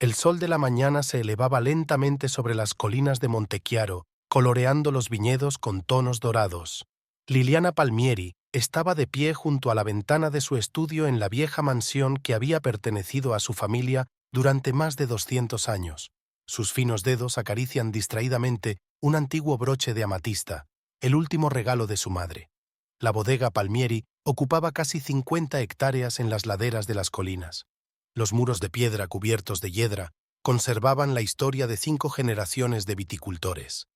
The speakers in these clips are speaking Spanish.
El sol de la mañana se elevaba lentamente sobre las colinas de Montechiaro, coloreando los viñedos con tonos dorados. Liliana Palmieri estaba de pie junto a la ventana de su estudio en la vieja mansión que había pertenecido a su familia durante más de 200 años. Sus finos dedos acarician distraídamente un antiguo broche de amatista, el último regalo de su madre. La bodega Palmieri ocupaba casi 50 hectáreas en las laderas de las colinas. Los muros de piedra cubiertos de hiedra conservaban la historia de 5 generaciones de viticultores.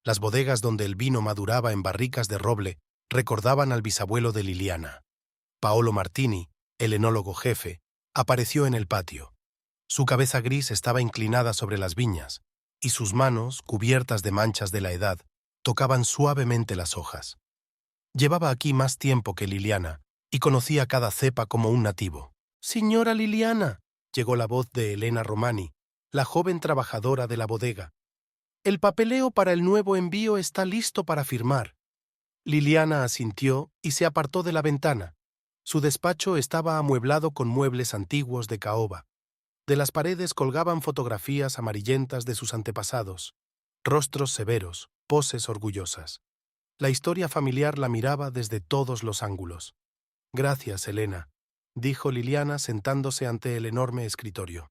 Las bodegas donde el vino maduraba en barricas de roble recordaban al bisabuelo de Liliana. Paolo Martini, el enólogo jefe, apareció en el patio. Su cabeza gris estaba inclinada sobre las viñas, y sus manos, cubiertas de manchas de la edad, tocaban suavemente las hojas. Llevaba aquí más tiempo que Liliana, y conocía cada cepa como un nativo. «Señora Liliana», llegó la voz de Elena Romani, la joven trabajadora de la bodega. «El papeleo para el nuevo envío está listo para firmar». Liliana asintió y se apartó de la ventana. Su despacho estaba amueblado con muebles antiguos de caoba. De las paredes colgaban fotografías amarillentas de sus antepasados, rostros severos, poses orgullosas. La historia familiar la miraba desde todos los ángulos. «Gracias, Elena», dijo Liliana sentándose ante el enorme escritorio.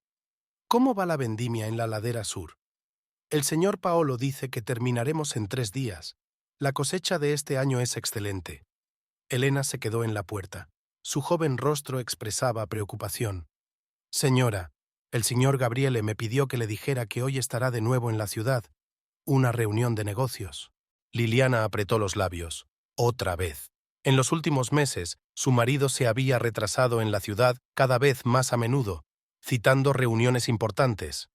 «¿Cómo va la vendimia en la ladera sur?» «El señor Paolo dice que terminaremos en 3 días. La cosecha de este año es excelente». Elena se quedó en la puerta. Su joven rostro expresaba preocupación. «Señora, el señor Gabriele me pidió que le dijera que hoy estará de nuevo en la ciudad. Una reunión de negocios». Liliana apretó los labios. Otra vez. En los últimos meses, su marido se había retrasado en la ciudad cada vez más a menudo, citando reuniones importantes.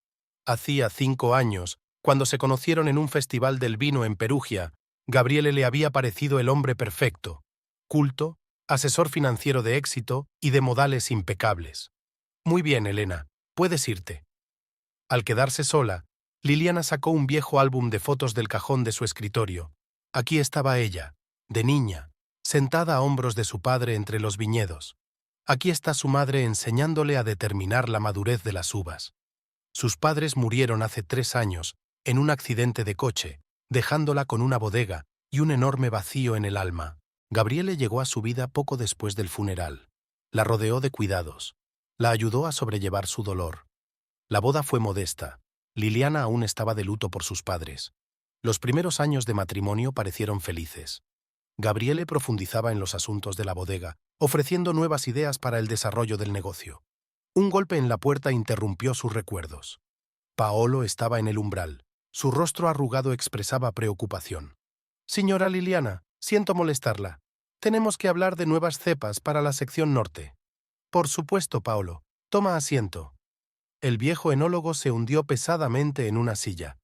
Hacía 5 años, cuando se conocieron en un festival del vino en Perugia, Gabriele le había parecido el hombre perfecto, culto, asesor financiero de éxito y de modales impecables. «Muy bien, Elena, puedes irte». Al quedarse sola, Liliana sacó un viejo álbum de fotos del cajón de su escritorio. Aquí estaba ella, de niña, sentada a hombros de su padre entre los viñedos. Aquí está su madre enseñándole a determinar la madurez de las uvas. Sus padres murieron hace 3 años, en un accidente de coche, dejándola con una bodega y un enorme vacío en el alma. Gabriele llegó a su vida poco después del funeral. La rodeó de cuidados. La ayudó a sobrellevar su dolor. La boda fue modesta. Liliana aún estaba de luto por sus padres. Los primeros años de matrimonio parecieron felices. Gabriele profundizaba en los asuntos de la bodega, ofreciendo nuevas ideas para el desarrollo del negocio. Un golpe en la puerta interrumpió sus recuerdos. Paolo estaba en el umbral. Su rostro arrugado expresaba preocupación. «Señora Liliana, siento molestarla. Tenemos que hablar de nuevas cepas para la sección norte». «Por supuesto, Paolo. Toma asiento». El viejo enólogo se hundió pesadamente en una silla.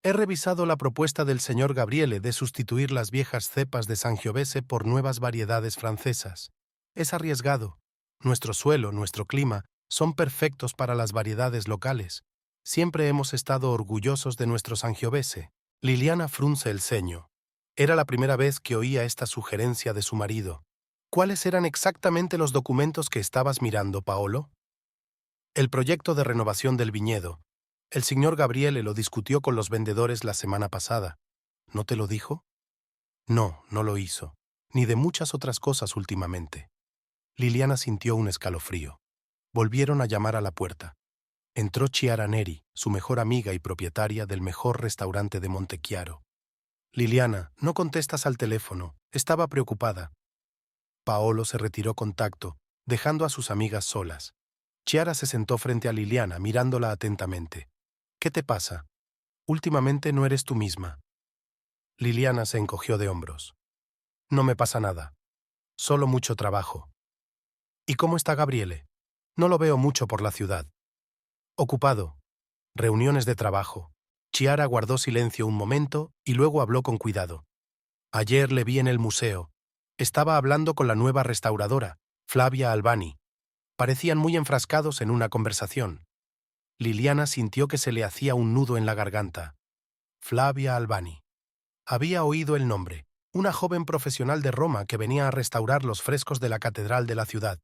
«He revisado la propuesta del señor Gabriele de sustituir las viejas cepas de Sangiovese por nuevas variedades francesas. Es arriesgado. Nuestro suelo, nuestro clima, son perfectos para las variedades locales. Siempre hemos estado orgullosos de nuestro Sangiovese». Liliana frunce el ceño. Era la primera vez que oía esta sugerencia de su marido. «¿Cuáles eran exactamente los documentos que estabas mirando, Paolo?» «El proyecto de renovación del viñedo. El señor Gabriele lo discutió con los vendedores la semana pasada. ¿No te lo dijo?» «No, no lo hizo. Ni de muchas otras cosas últimamente». Liliana sintió un escalofrío. Volvieron a llamar a la puerta. Entró Chiara Neri, su mejor amiga y propietaria del mejor restaurante de Montechiaro. «Liliana, no contestas al teléfono. Estaba preocupada». Paolo se retiró con tacto, dejando a sus amigas solas. Chiara se sentó frente a Liliana, mirándola atentamente. «¿Qué te pasa? Últimamente no eres tú misma». Liliana se encogió de hombros. «No me pasa nada. Solo mucho trabajo». «¿Y cómo está Gabriele? No lo veo mucho por la ciudad». «Ocupado. Reuniones de trabajo». Chiara guardó silencio un momento y luego habló con cuidado. «Ayer le vi en el museo. Estaba hablando con la nueva restauradora, Flavia Albani. Parecían muy enfrascados en una conversación». Liliana sintió que se le hacía un nudo en la garganta. Flavia Albani. Había oído el nombre, una joven profesional de Roma que venía a restaurar los frescos de la catedral de la ciudad.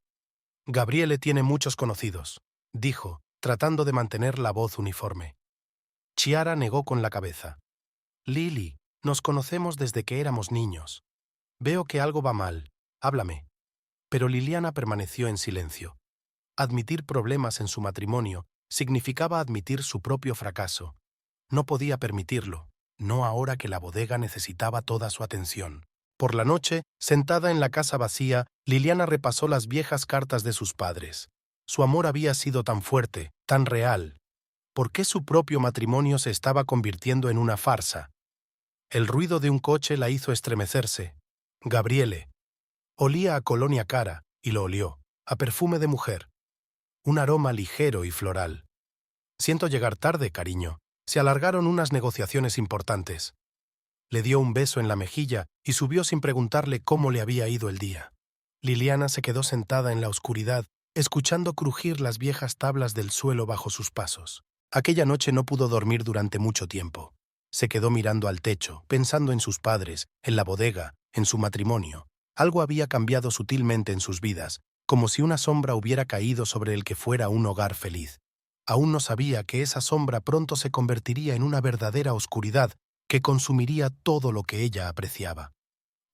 «Gabriele tiene muchos conocidos», dijo, tratando de mantener la voz uniforme. Chiara negó con la cabeza. Lily, nos conocemos desde que éramos niños. Veo que algo va mal. Háblame. Pero Liliana permaneció en silencio. Admitir problemas en su matrimonio significaba admitir su propio fracaso. No podía permitirlo, no ahora que la bodega necesitaba toda su atención. Por la noche, sentada en la casa vacía, Liliana repasó las viejas cartas de sus padres. Su amor había sido tan fuerte, tan real. ¿Por qué su propio matrimonio se estaba convirtiendo en una farsa? El ruido de un coche la hizo estremecerse. Gabriele. Olía a colonia cara, y lo olió, a perfume de mujer. Un aroma ligero y floral. Siento llegar tarde, cariño. Se alargaron unas negociaciones importantes. Le dio un beso en la mejilla y subió sin preguntarle cómo le había ido el día. Liliana se quedó sentada en la oscuridad, escuchando crujir las viejas tablas del suelo bajo sus pasos. Aquella noche no pudo dormir durante mucho tiempo. Se quedó mirando al techo, pensando en sus padres, en la bodega, en su matrimonio. Algo había cambiado sutilmente en sus vidas, como si una sombra hubiera caído sobre el que fuera un hogar feliz. Aún no sabía que esa sombra pronto se convertiría en una verdadera oscuridad que consumiría todo lo que ella apreciaba.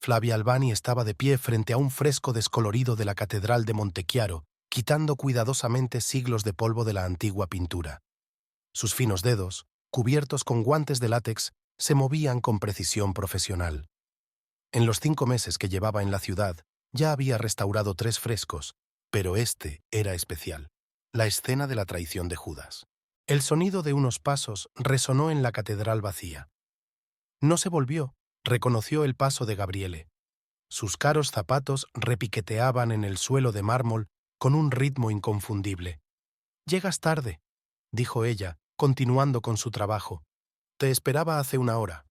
Flavia Albani estaba de pie frente a un fresco descolorido de la Catedral de Montechiaro, quitando cuidadosamente siglos de polvo de la antigua pintura. Sus finos dedos, cubiertos con guantes de látex, se movían con precisión profesional. En los 5 meses que llevaba en la ciudad, ya había restaurado 3 frescos, pero este era especial. La escena de la traición de Judas. El sonido de unos pasos resonó en la catedral vacía. No se volvió, reconoció el paso de Gabriele. Sus caros zapatos repiqueteaban en el suelo de mármol con un ritmo inconfundible. «Llegas tarde», dijo ella, continuando con su trabajo. «Te esperaba hace 1 hora».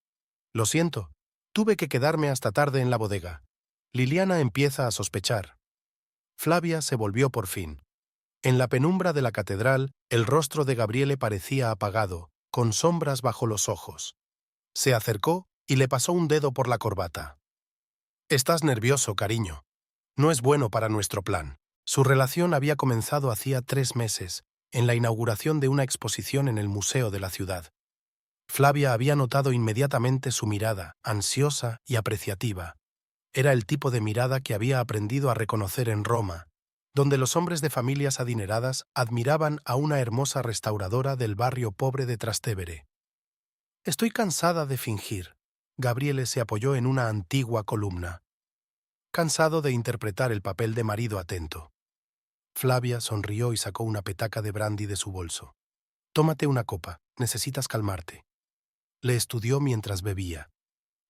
«Lo siento, tuve que quedarme hasta tarde en la bodega». Liliana empieza a sospechar. Flavia se volvió por fin. En la penumbra de la catedral, el rostro de Gabriele parecía apagado, con sombras bajo los ojos. Se acercó y le pasó un dedo por la corbata. «Estás nervioso, cariño. No es bueno para nuestro plan». Su relación había comenzado hacía 3 meses, en la inauguración de una exposición en el museo de la ciudad. Flavia había notado inmediatamente su mirada, ansiosa y apreciativa. Era el tipo de mirada que había aprendido a reconocer en Roma, donde los hombres de familias adineradas admiraban a una hermosa restauradora del barrio pobre de Trastevere. «Estoy cansada de fingir». Gabriele se apoyó en una antigua columna. Cansado de interpretar el papel de marido atento. Flavia sonrió y sacó una petaca de brandy de su bolso. «Tómate una copa, necesitas calmarte». Le estudió mientras bebía.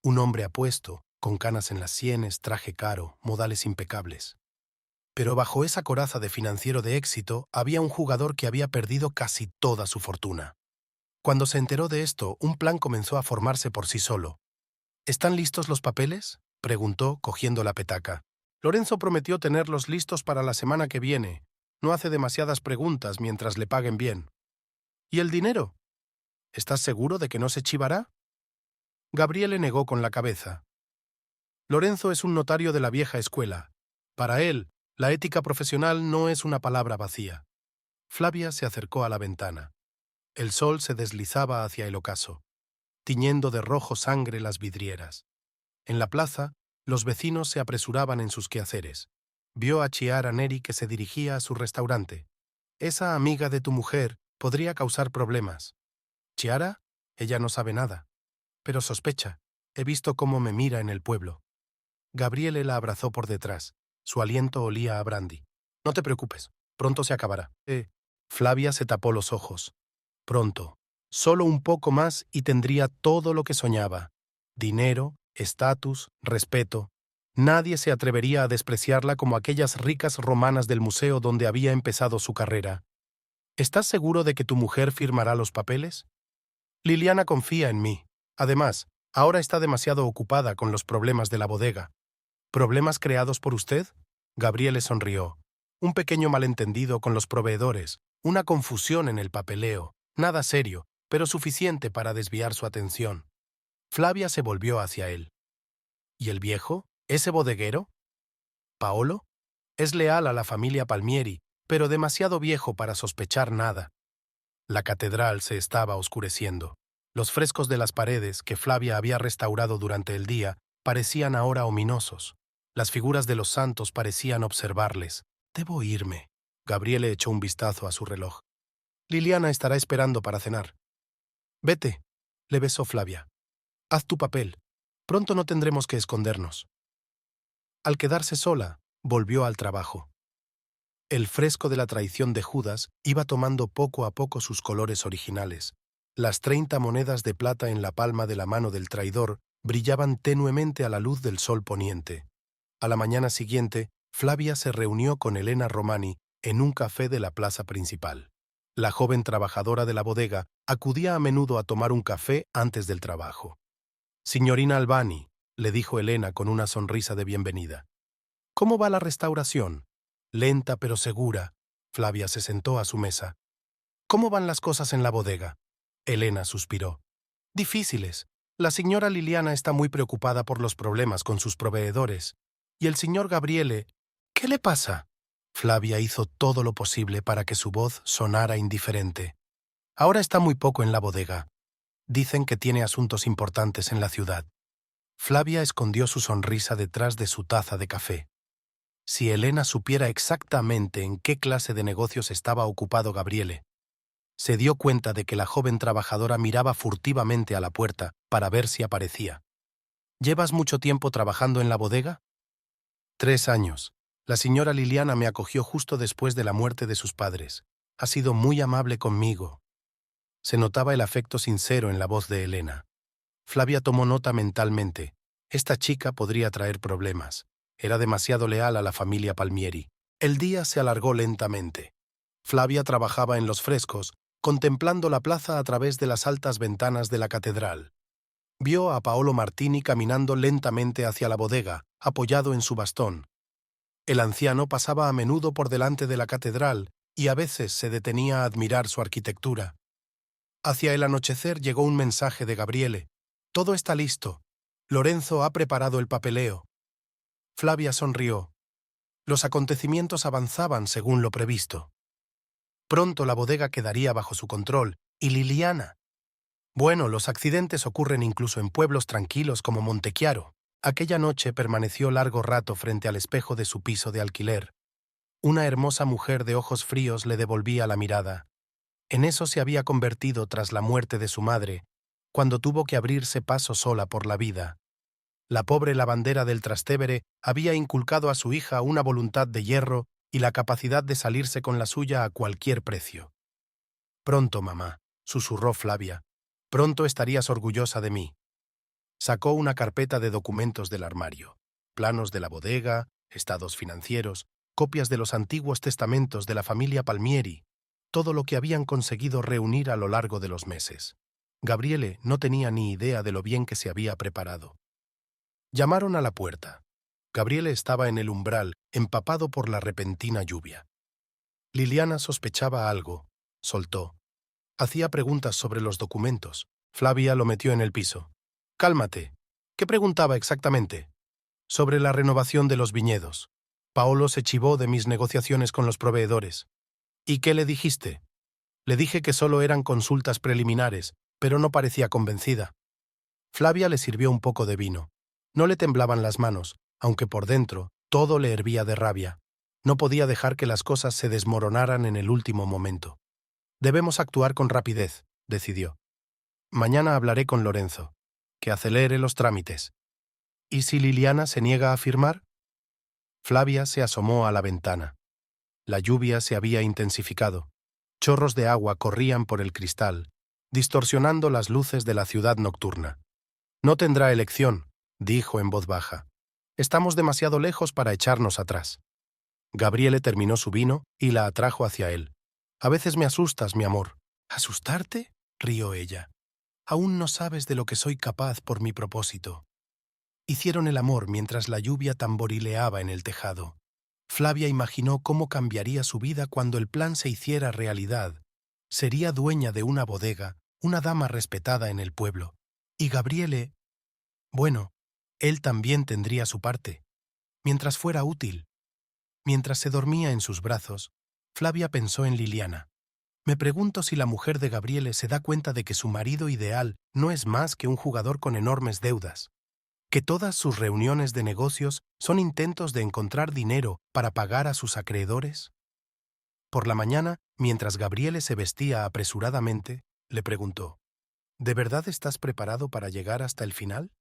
Un hombre apuesto, con canas en las sienes, traje caro, modales impecables. Pero bajo esa coraza de financiero de éxito había un jugador que había perdido casi toda su fortuna. Cuando se enteró de esto, un plan comenzó a formarse por sí solo. «¿Están listos los papeles?», preguntó, cogiendo la petaca. «Lorenzo prometió tenerlos listos para la semana que viene. No hace demasiadas preguntas mientras le paguen bien». «¿Y el dinero? ¿Estás seguro de que no se chivará?». Gabriele negó con la cabeza. «Lorenzo es un notario de la vieja escuela. Para él, la ética profesional no es una palabra vacía». Flavia se acercó a la ventana. El sol se deslizaba hacia el ocaso, tiñendo de rojo sangre las vidrieras. En la plaza, los vecinos se apresuraban en sus quehaceres. Vio a Chiara Neri que se dirigía a su restaurante. «Esa amiga de tu mujer podría causar problemas». «¿Chiara? Ella no sabe nada. Pero sospecha. He visto cómo me mira en el pueblo». Gabriele la abrazó por detrás. Su aliento olía a brandy. «No te preocupes. Pronto se acabará». Flavia se tapó los ojos. Pronto. Solo un poco más y tendría todo lo que soñaba. Dinero, estatus, respeto. Nadie se atrevería a despreciarla como aquellas ricas romanas del museo donde había empezado su carrera. «¿Estás seguro de que tu mujer firmará los papeles?». «Liliana confía en mí. Además, ahora está demasiado ocupada con los problemas de la bodega». «¿Problemas creados por usted?». Gabriele sonrió. «Un pequeño malentendido con los proveedores, una confusión en el papeleo. Nada serio, pero suficiente para desviar su atención». Flavia se volvió hacia él. «¿Y el viejo? ¿Ese bodeguero? ¿Paolo? Es leal a la familia Palmieri, pero demasiado viejo para sospechar nada». La catedral se estaba oscureciendo. Los frescos de las paredes, que Flavia había restaurado durante el día, parecían ahora ominosos. Las figuras de los santos parecían observarles. «Debo irme». Gabriele echó un vistazo a su reloj. «Liliana estará esperando para cenar». «Vete», le besó Flavia. «Haz tu papel. Pronto no tendremos que escondernos». Al quedarse sola, volvió al trabajo. El fresco de la traición de Judas iba tomando poco a poco sus colores originales. Las 30 monedas de plata en la palma de la mano del traidor brillaban tenuemente a la luz del sol poniente. A la mañana siguiente, Flavia se reunió con Elena Romani en un café de la plaza principal. La joven trabajadora de la bodega acudía a menudo a tomar un café antes del trabajo. «Signorina Albani», le dijo Elena con una sonrisa de bienvenida. «¿Cómo va la restauración?» Lenta pero segura. Flavia se sentó a su mesa. «¿Cómo van las cosas en la bodega?» Elena suspiró. «Difíciles. La señora Liliana está muy preocupada por los problemas con sus proveedores. Y el señor Gabriele... ¿Qué le pasa?» Flavia hizo todo lo posible para que su voz sonara indiferente. «Ahora está muy poco en la bodega. Dicen que tiene asuntos importantes en la ciudad». Flavia escondió su sonrisa detrás de su taza de café. Si Elena supiera exactamente en qué clase de negocios estaba ocupado Gabriele. Se dio cuenta de que la joven trabajadora miraba furtivamente a la puerta para ver si aparecía. «¿Llevas mucho tiempo trabajando en la bodega?» 3 años. La señora Liliana me acogió justo después de la muerte de sus padres. Ha sido muy amable conmigo». Se notaba el afecto sincero en la voz de Elena. Flavia tomó nota mentalmente. Esta chica podría traer problemas. Era demasiado leal a la familia Palmieri. El día se alargó lentamente. Flavia trabajaba en los frescos, contemplando la plaza a través de las altas ventanas de la catedral. Vio a Paolo Martini caminando lentamente hacia la bodega, apoyado en su bastón. El anciano pasaba a menudo por delante de la catedral y a veces se detenía a admirar su arquitectura. Hacia el anochecer llegó un mensaje de Gabriele. «Todo está listo. Lorenzo ha preparado el papeleo». Flavia sonrió. Los acontecimientos avanzaban según lo previsto. Pronto la bodega quedaría bajo su control, y Liliana. Bueno, los accidentes ocurren incluso en pueblos tranquilos como Montechiaro. Aquella noche permaneció largo rato frente al espejo de su piso de alquiler. Una hermosa mujer de ojos fríos le devolvía la mirada. En eso se había convertido tras la muerte de su madre, cuando tuvo que abrirse paso sola por la vida. La pobre lavandera del Trastevere había inculcado a su hija una voluntad de hierro y la capacidad de salirse con la suya a cualquier precio. «Pronto, mamá», susurró Flavia. «Pronto estarías orgullosa de mí». Sacó una carpeta de documentos del armario. Planos de la bodega, estados financieros, copias de los antiguos testamentos de la familia Palmieri, todo lo que habían conseguido reunir a lo largo de los meses. Gabriele no tenía ni idea de lo bien que se había preparado. Llamaron a la puerta. Gabriele estaba en el umbral, empapado por la repentina lluvia. Liliana sospechaba algo. Soltó. Hacía preguntas sobre los documentos. Flavia lo metió en el piso. «Cálmate. ¿Qué preguntaba exactamente?» «Sobre la renovación de los viñedos. Paolo se chivó de mis negociaciones con los proveedores». «¿Y qué le dijiste?» «Le dije que solo eran consultas preliminares, pero no parecía convencida». Flavia le sirvió un poco de vino. No le temblaban las manos, aunque por dentro todo le hervía de rabia. No podía dejar que las cosas se desmoronaran en el último momento. «Debemos actuar con rapidez», decidió. «Mañana hablaré con Lorenzo. Que acelere los trámites». «¿Y si Liliana se niega a firmar?» Flavia se asomó a la ventana. La lluvia se había intensificado. Chorros de agua corrían por el cristal, distorsionando las luces de la ciudad nocturna. «No tendrá elección», dijo en voz baja. «Estamos demasiado lejos para echarnos atrás». Gabriele terminó su vino y la atrajo hacia él. «A veces me asustas, mi amor». «¿Asustarte?», rió ella. «Aún no sabes de lo que soy capaz por mi propósito». Hicieron el amor mientras la lluvia tamborileaba en el tejado. Flavia imaginó cómo cambiaría su vida cuando el plan se hiciera realidad. Sería dueña de una bodega, una dama respetada en el pueblo. Y Gabriele... Bueno, él también tendría su parte, mientras fuera útil. Mientras se dormía en sus brazos, Flavia pensó en Liliana. Me pregunto si la mujer de Gabriele se da cuenta de que su marido ideal no es más que un jugador con enormes deudas, que todas sus reuniones de negocios son intentos de encontrar dinero para pagar a sus acreedores. Por la mañana, mientras Gabriele se vestía apresuradamente, le preguntó, ¿de verdad estás preparado para llegar hasta el final?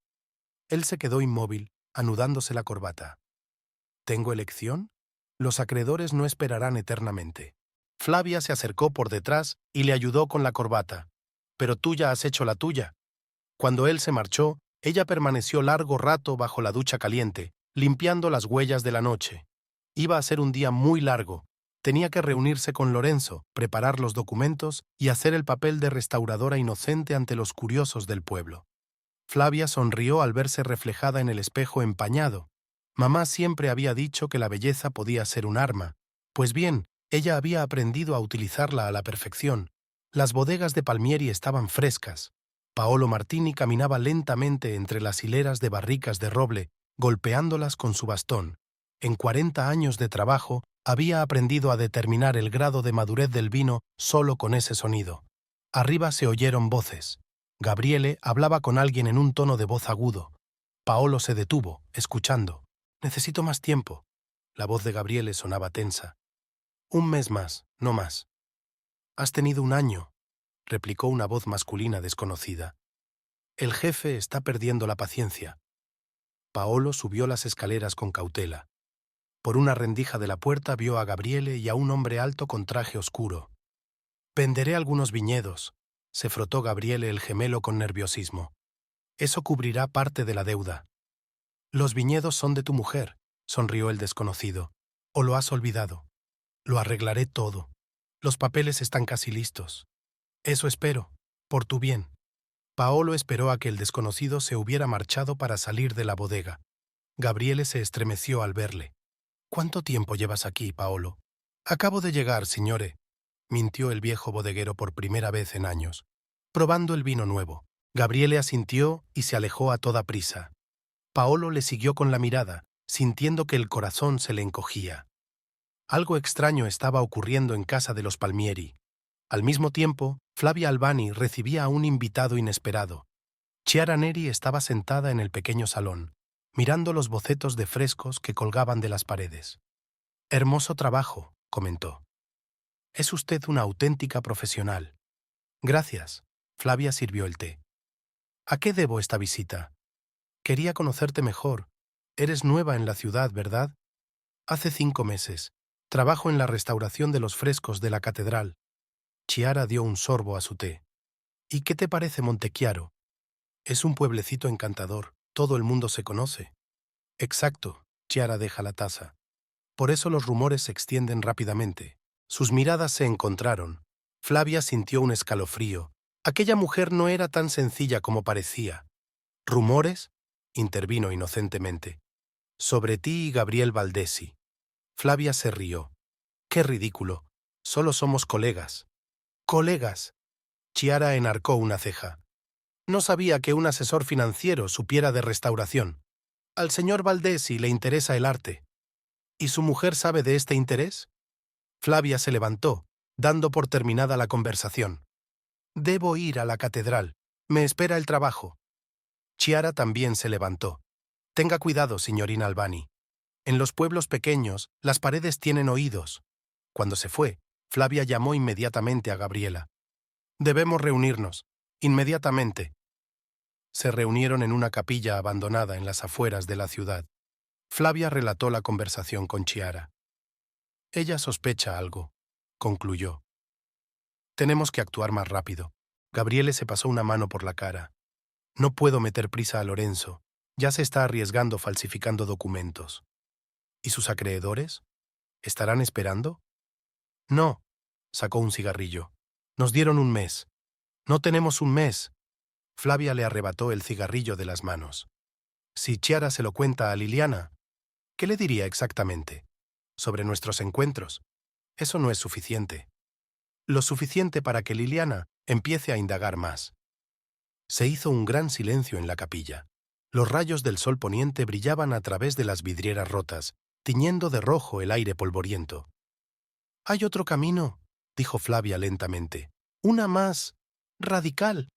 Él se quedó inmóvil, anudándose la corbata. ¿Tengo elección? Los acreedores no esperarán eternamente. Flavia se acercó por detrás y le ayudó con la corbata. Pero tú ya has hecho la tuya. Cuando él se marchó, ella permaneció largo rato bajo la ducha caliente, limpiando las huellas de la noche. Iba a ser un día muy largo. Tenía que reunirse con Lorenzo, preparar los documentos y hacer el papel de restauradora inocente ante los curiosos del pueblo. Flavia sonrió al verse reflejada en el espejo empañado. Mamá siempre había dicho que la belleza podía ser un arma. Pues bien, ella había aprendido a utilizarla a la perfección. Las bodegas de Palmieri estaban frescas. Paolo Martini caminaba lentamente entre las hileras de barricas de roble, golpeándolas con su bastón. En 40 años de trabajo, había aprendido a determinar el grado de madurez del vino solo con ese sonido. Arriba se oyeron voces. Gabriele hablaba con alguien en un tono de voz agudo. Paolo se detuvo, escuchando. «Necesito más tiempo». La voz de Gabriele sonaba tensa. «Un mes más, no más». «Has tenido un año», replicó una voz masculina desconocida. «El jefe está perdiendo la paciencia». Paolo subió las escaleras con cautela. Por una rendija de la puerta vio a Gabriele y a un hombre alto con traje oscuro. «Venderé algunos viñedos», se frotó Gabriele el gemelo con nerviosismo. «Eso cubrirá parte de la deuda». «Los viñedos son de tu mujer», sonrió el desconocido. «¿O lo has olvidado?» «Lo arreglaré todo. Los papeles están casi listos». «Eso espero, por tu bien». Paolo esperó a que el desconocido se hubiera marchado para salir de la bodega. Gabriele se estremeció al verle. «¿Cuánto tiempo llevas aquí, Paolo?» «Acabo de llegar, signore», mintió el viejo bodeguero por primera vez en años. «Probando el vino nuevo». Gabriele asintió y se alejó a toda prisa. Paolo le siguió con la mirada, sintiendo que el corazón se le encogía. Algo extraño estaba ocurriendo en casa de los Palmieri. Al mismo tiempo, Flavia Albani recibía a un invitado inesperado. Chiara Neri estaba sentada en el pequeño salón, mirando los bocetos de frescos que colgaban de las paredes. «Hermoso trabajo», comentó. «Es usted una auténtica profesional». «Gracias». Flavia sirvió el té. «¿A qué debo esta visita?» «Quería conocerte mejor. Eres nueva en la ciudad, ¿verdad?» «Hace 5 meses. Trabajo en la restauración de los frescos de la catedral». Chiara dio un sorbo a su té. «¿Y qué te parece Montechiaro?» «Es un pueblecito encantador. Todo el mundo se conoce». «Exacto». Chiara deja la taza. «Por eso los rumores se extienden rápidamente». Sus miradas se encontraron. Flavia sintió un escalofrío. Aquella mujer no era tan sencilla como parecía. «¿Rumores?» intervino inocentemente. «Sobre ti y Gabriel Baldesi». Flavia se rió. «Qué ridículo. Solo somos colegas». «¿Colegas?» Chiara enarcó una ceja. «No sabía que un asesor financiero supiera de restauración. Al señor Baldesi le interesa el arte». «¿Y su mujer sabe de este interés?» Flavia se levantó, dando por terminada la conversación. «Debo ir a la catedral. Me espera el trabajo». Chiara también se levantó. «Tenga cuidado, signorina Albani. En los pueblos pequeños, las paredes tienen oídos». Cuando se fue, Flavia llamó inmediatamente a Gabriela. «Debemos reunirnos. Inmediatamente». Se reunieron en una capilla abandonada en las afueras de la ciudad. Flavia relató la conversación con Chiara. «Ella sospecha algo», concluyó. «Tenemos que actuar más rápido». Gabriele se pasó una mano por la cara. «No puedo meter prisa a Lorenzo. Ya se está arriesgando falsificando documentos». «¿Y sus acreedores? ¿Estarán esperando?» «No», sacó un cigarrillo. «Nos dieron un mes». «No tenemos un mes». Flavia le arrebató el cigarrillo de las manos. «Si Chiara se lo cuenta a Liliana, ¿qué le diría exactamente? Sobre nuestros encuentros. Eso no es suficiente. Lo suficiente para que Liliana empiece a indagar más». Se hizo un gran silencio en la capilla. Los rayos del sol poniente brillaban a través de las vidrieras rotas, tiñendo de rojo el aire polvoriento. «Hay otro camino», dijo Flavia lentamente. Una más radical.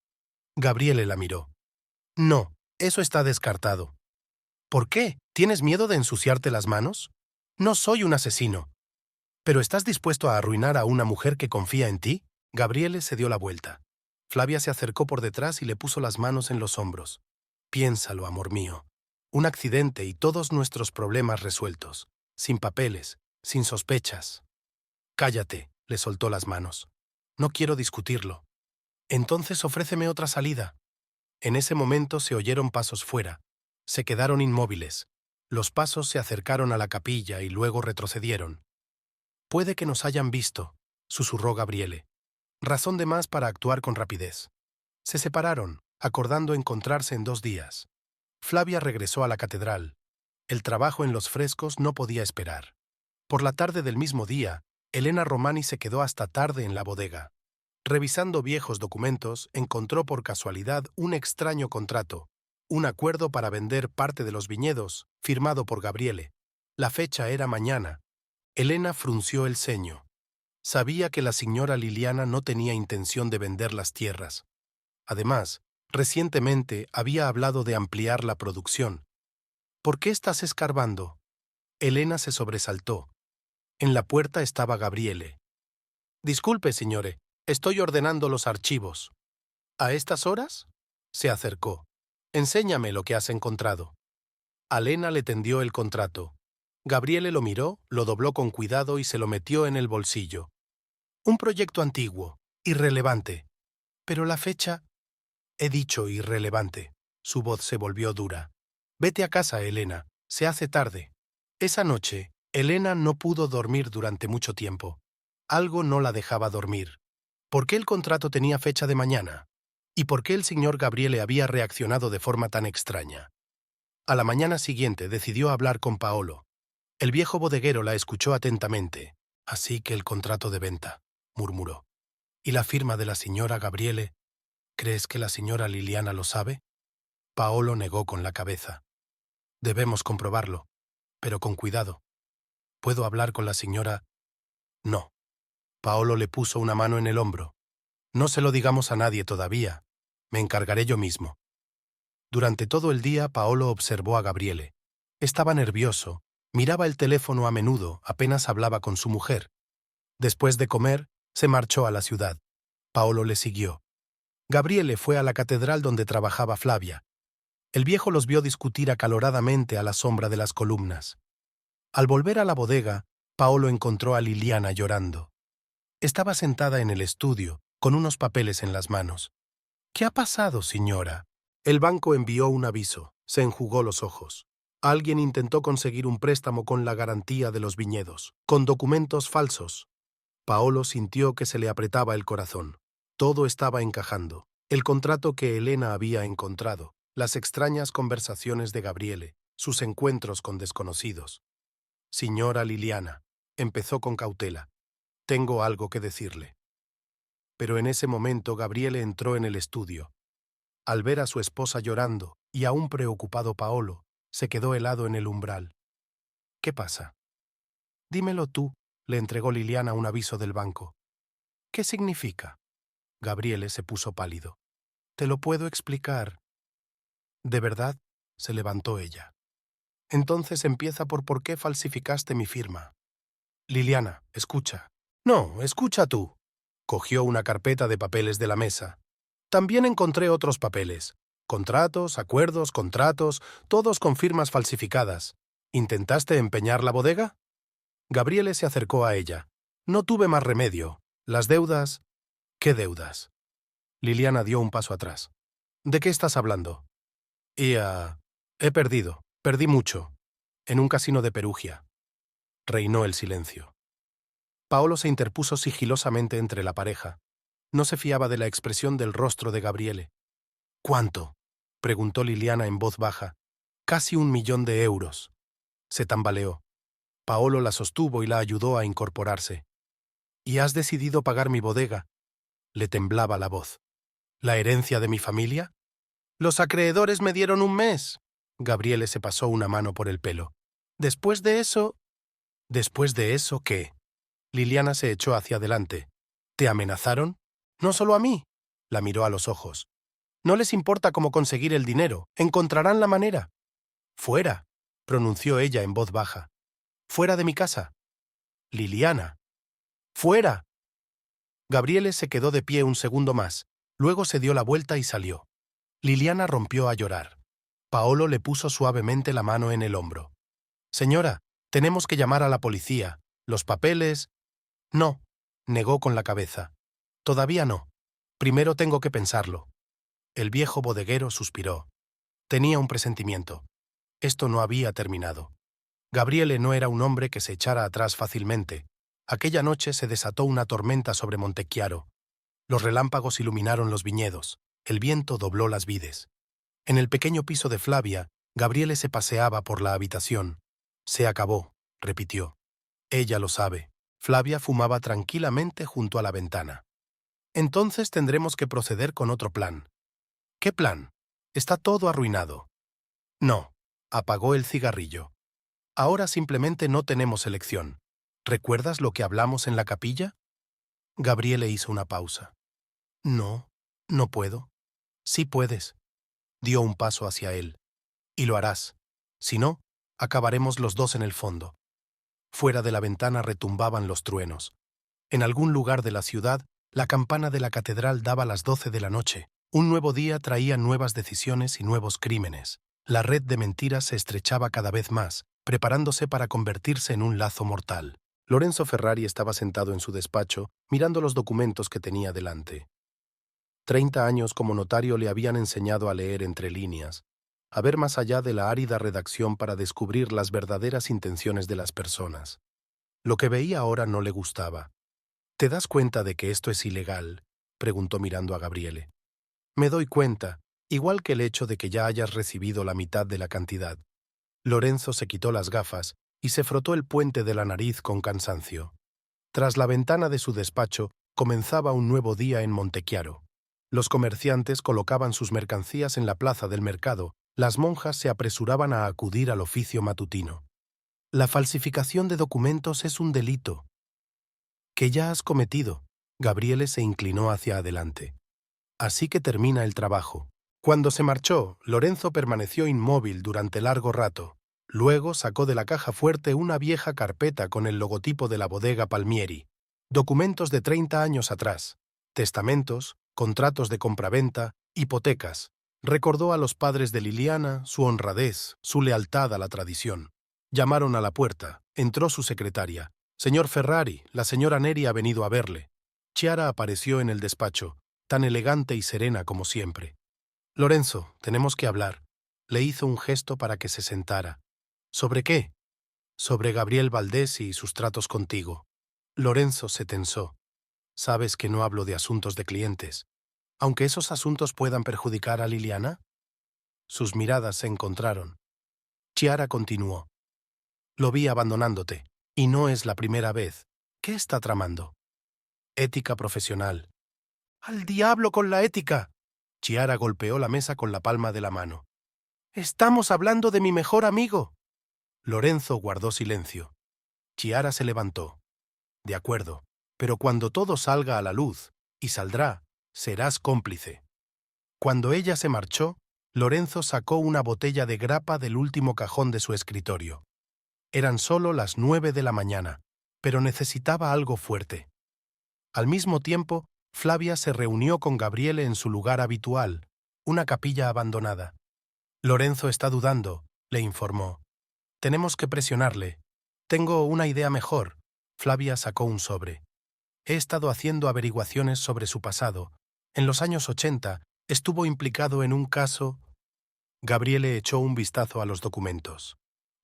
Gabriele la miró. No, eso está descartado. ¿Por qué? ¿Tienes miedo de ensuciarte las manos? No soy un asesino. ¿Pero estás dispuesto a arruinar a una mujer que confía en ti? Gabriele se dio la vuelta. Flavia se acercó por detrás y le puso las manos en los hombros. Piénsalo, amor mío. Un accidente y todos nuestros problemas resueltos. Sin papeles, sin sospechas. Cállate, le soltó las manos. No quiero discutirlo. Entonces ofréceme otra salida. En ese momento se oyeron pasos fuera. Se quedaron inmóviles. Los pasos se acercaron a la capilla y luego retrocedieron. Puede que nos hayan visto, susurró Gabriele. Razón de más para actuar con rapidez. Se separaron, acordando encontrarse en 2 días. Flavia regresó a la catedral. El trabajo en los frescos no podía esperar. Por la tarde del mismo día, Elena Romani se quedó hasta tarde en la bodega. Revisando viejos documentos, encontró por casualidad un extraño contrato, un acuerdo para vender parte de los viñedos, firmado por Gabriele. La fecha era mañana. Elena frunció el ceño. Sabía que la señora Liliana no tenía intención de vender las tierras. Además, recientemente había hablado de ampliar la producción. ¿Por qué estás escarbando? Elena se sobresaltó. En la puerta estaba Gabriele. Disculpe, señore, estoy ordenando los archivos. ¿A estas horas? Se acercó. Enséñame lo que has encontrado. Elena le tendió el contrato. Gabriele lo miró, lo dobló con cuidado y se lo metió en el bolsillo. Un proyecto antiguo, irrelevante. Pero la fecha... He dicho irrelevante. Su voz se volvió dura. Vete a casa, Elena. Se hace tarde. Esa noche, Elena no pudo dormir durante mucho tiempo. Algo no la dejaba dormir. ¿Por qué el contrato tenía fecha de mañana? ¿Y por qué el señor Gabriele había reaccionado de forma tan extraña? A la mañana siguiente decidió hablar con Paolo. El viejo bodeguero la escuchó atentamente. Así que el contrato de venta, murmuró. ¿Y la firma de la señora Gabriele? ¿Crees que la señora Liliana lo sabe? Paolo negó con la cabeza. Debemos comprobarlo, pero con cuidado. ¿Puedo hablar con la señora? No. Paolo le puso una mano en el hombro. No se lo digamos a nadie todavía. Me encargaré yo mismo. Durante todo el día, Paolo observó a Gabriele. Estaba nervioso. Miraba el teléfono a menudo, apenas hablaba con su mujer. Después de comer, se marchó a la ciudad. Paolo le siguió. Gabriele fue a la catedral donde trabajaba Flavia. El viejo los vio discutir acaloradamente a la sombra de las columnas. Al volver a la bodega, Paolo encontró a Liliana llorando. Estaba sentada en el estudio, con unos papeles en las manos. ¿Qué ha pasado, señora? El banco envió un aviso. Se enjugó los ojos. Alguien intentó conseguir un préstamo con la garantía de los viñedos, con documentos falsos. Paolo sintió que se le apretaba el corazón. Todo estaba encajando. El contrato que Elena había encontrado, las extrañas conversaciones de Gabriele, sus encuentros con desconocidos. Señora Liliana, empezó con cautela. Tengo algo que decirle. Pero en ese momento Gabriele entró en el estudio. Al ver a su esposa llorando y aún preocupado Paolo, se quedó helado en el umbral. ¿Qué pasa? Dímelo tú, le entregó Liliana un aviso del banco. ¿Qué significa? Gabriele se puso pálido. Te lo puedo explicar. ¿De verdad? Se levantó ella. Entonces empieza por qué falsificaste mi firma. Liliana, escucha. No, escucha tú. Cogió una carpeta de papeles de la mesa. También encontré otros papeles. Contratos, acuerdos, contratos, todos con firmas falsificadas. ¿Intentaste empeñar la bodega? Gabriele se acercó a ella. No tuve más remedio. Las deudas... ¿Qué deudas? Liliana dio un paso atrás. ¿De qué estás hablando? He perdido. Perdí mucho. En un casino de Perugia. Reinó el silencio. Paolo se interpuso sigilosamente entre la pareja. No se fiaba de la expresión del rostro de Gabriele. ¿Cuánto? Preguntó Liliana en voz baja. Casi 1.000.000 de euros. Se tambaleó. Paolo la sostuvo y la ayudó a incorporarse. ¿Y has decidido pagar mi bodega? Le temblaba la voz. ¿La herencia de mi familia? Los acreedores me dieron 1 mes. Gabriele se pasó una mano por el pelo. Después de eso... ¿Después de eso qué? Liliana se echó hacia adelante. ¿Te amenazaron? No solo a mí. La miró a los ojos. No les importa cómo conseguir el dinero. Encontrarán la manera. Fuera, pronunció ella en voz baja. Fuera de mi casa. Liliana. Fuera. Gabriele se quedó de pie un segundo más. Luego se dio la vuelta y salió. Liliana rompió a llorar. Paolo le puso suavemente la mano en el hombro. Señora, tenemos que llamar a la policía. Los papeles... No, negó con la cabeza. Todavía no. Primero tengo que pensarlo. El viejo bodeguero suspiró. Tenía un presentimiento. Esto no había terminado. Gabriele no era un hombre que se echara atrás fácilmente. Aquella noche se desató una tormenta sobre Montechiaro. Los relámpagos iluminaron los viñedos. El viento dobló las vides. En el pequeño piso de Flavia, Gabriele se paseaba por la habitación. Se acabó, repitió. Ella lo sabe. Flavia fumaba tranquilamente junto a la ventana. Entonces tendremos que proceder con otro plan. ¿Qué plan? Está todo arruinado. No, apagó el cigarrillo. Ahora simplemente no tenemos elección. ¿Recuerdas lo que hablamos en la capilla? Gabriele hizo una pausa. No, no puedo. Sí puedes. Dio un paso hacia él. Y lo harás. Si no, acabaremos los dos en el fondo. Fuera de la ventana retumbaban los truenos. En algún lugar de la ciudad, la campana de la catedral daba las 12 de la noche. Un nuevo día traía nuevas decisiones y nuevos crímenes. La red de mentiras se estrechaba cada vez más, preparándose para convertirse en un lazo mortal. Lorenzo Ferrari estaba sentado en su despacho, mirando los documentos que tenía delante. 30 años como notario le habían enseñado a leer entre líneas, a ver más allá de la árida redacción para descubrir las verdaderas intenciones de las personas. Lo que veía ahora no le gustaba. ¿Te das cuenta de que esto es ilegal?, preguntó mirando a Gabriele. Me doy cuenta, igual que el hecho de que ya hayas recibido la mitad de la cantidad. Lorenzo se quitó las gafas y se frotó el puente de la nariz con cansancio. Tras la ventana de su despacho comenzaba un nuevo día en Montechiaro. Los comerciantes colocaban sus mercancías en la plaza del mercado, las monjas se apresuraban a acudir al oficio matutino. La falsificación de documentos es un delito. ¿Qué ya has cometido? Gabriele se inclinó hacia adelante. Así que termina el trabajo. Cuando se marchó, Lorenzo permaneció inmóvil durante largo rato. Luego sacó de la caja fuerte una vieja carpeta con el logotipo de la bodega Palmieri. Documentos de 30 años atrás. Testamentos, contratos de compraventa, hipotecas. Recordó a los padres de Liliana, su honradez, su lealtad a la tradición. Llamaron a la puerta. Entró su secretaria. «Señor Ferrari, la señora Neri ha venido a verle». Chiara apareció en el despacho, tan elegante y serena como siempre. «Lorenzo, tenemos que hablar». Le hizo un gesto para que se sentara. «¿Sobre qué?» «Sobre Gabriel Valdés y sus tratos contigo». Lorenzo se tensó. «¿Sabes que no hablo de asuntos de clientes? Aunque esos asuntos puedan perjudicar a Liliana». Sus miradas se encontraron. Chiara continuó. «Lo vi abandonándote, y no es la primera vez. ¿Qué está tramando?» «Ética profesional». «¡Al diablo con la ética!» Chiara golpeó la mesa con la palma de la mano. «Estamos hablando de mi mejor amigo». Lorenzo guardó silencio. Chiara se levantó. «De acuerdo, pero cuando todo salga a la luz, y saldrá, serás cómplice». Cuando ella se marchó, Lorenzo sacó una botella de grapa del último cajón de su escritorio. Eran solo las 9 de la mañana, pero necesitaba algo fuerte. Al mismo tiempo, Flavia se reunió con Gabriele en su lugar habitual, una capilla abandonada. «Lorenzo está dudando», le informó. «Tenemos que presionarle. Tengo una idea mejor». Flavia sacó un sobre. «He estado haciendo averiguaciones sobre su pasado. En los años 80 estuvo implicado en un caso...» Gabriele echó un vistazo a los documentos.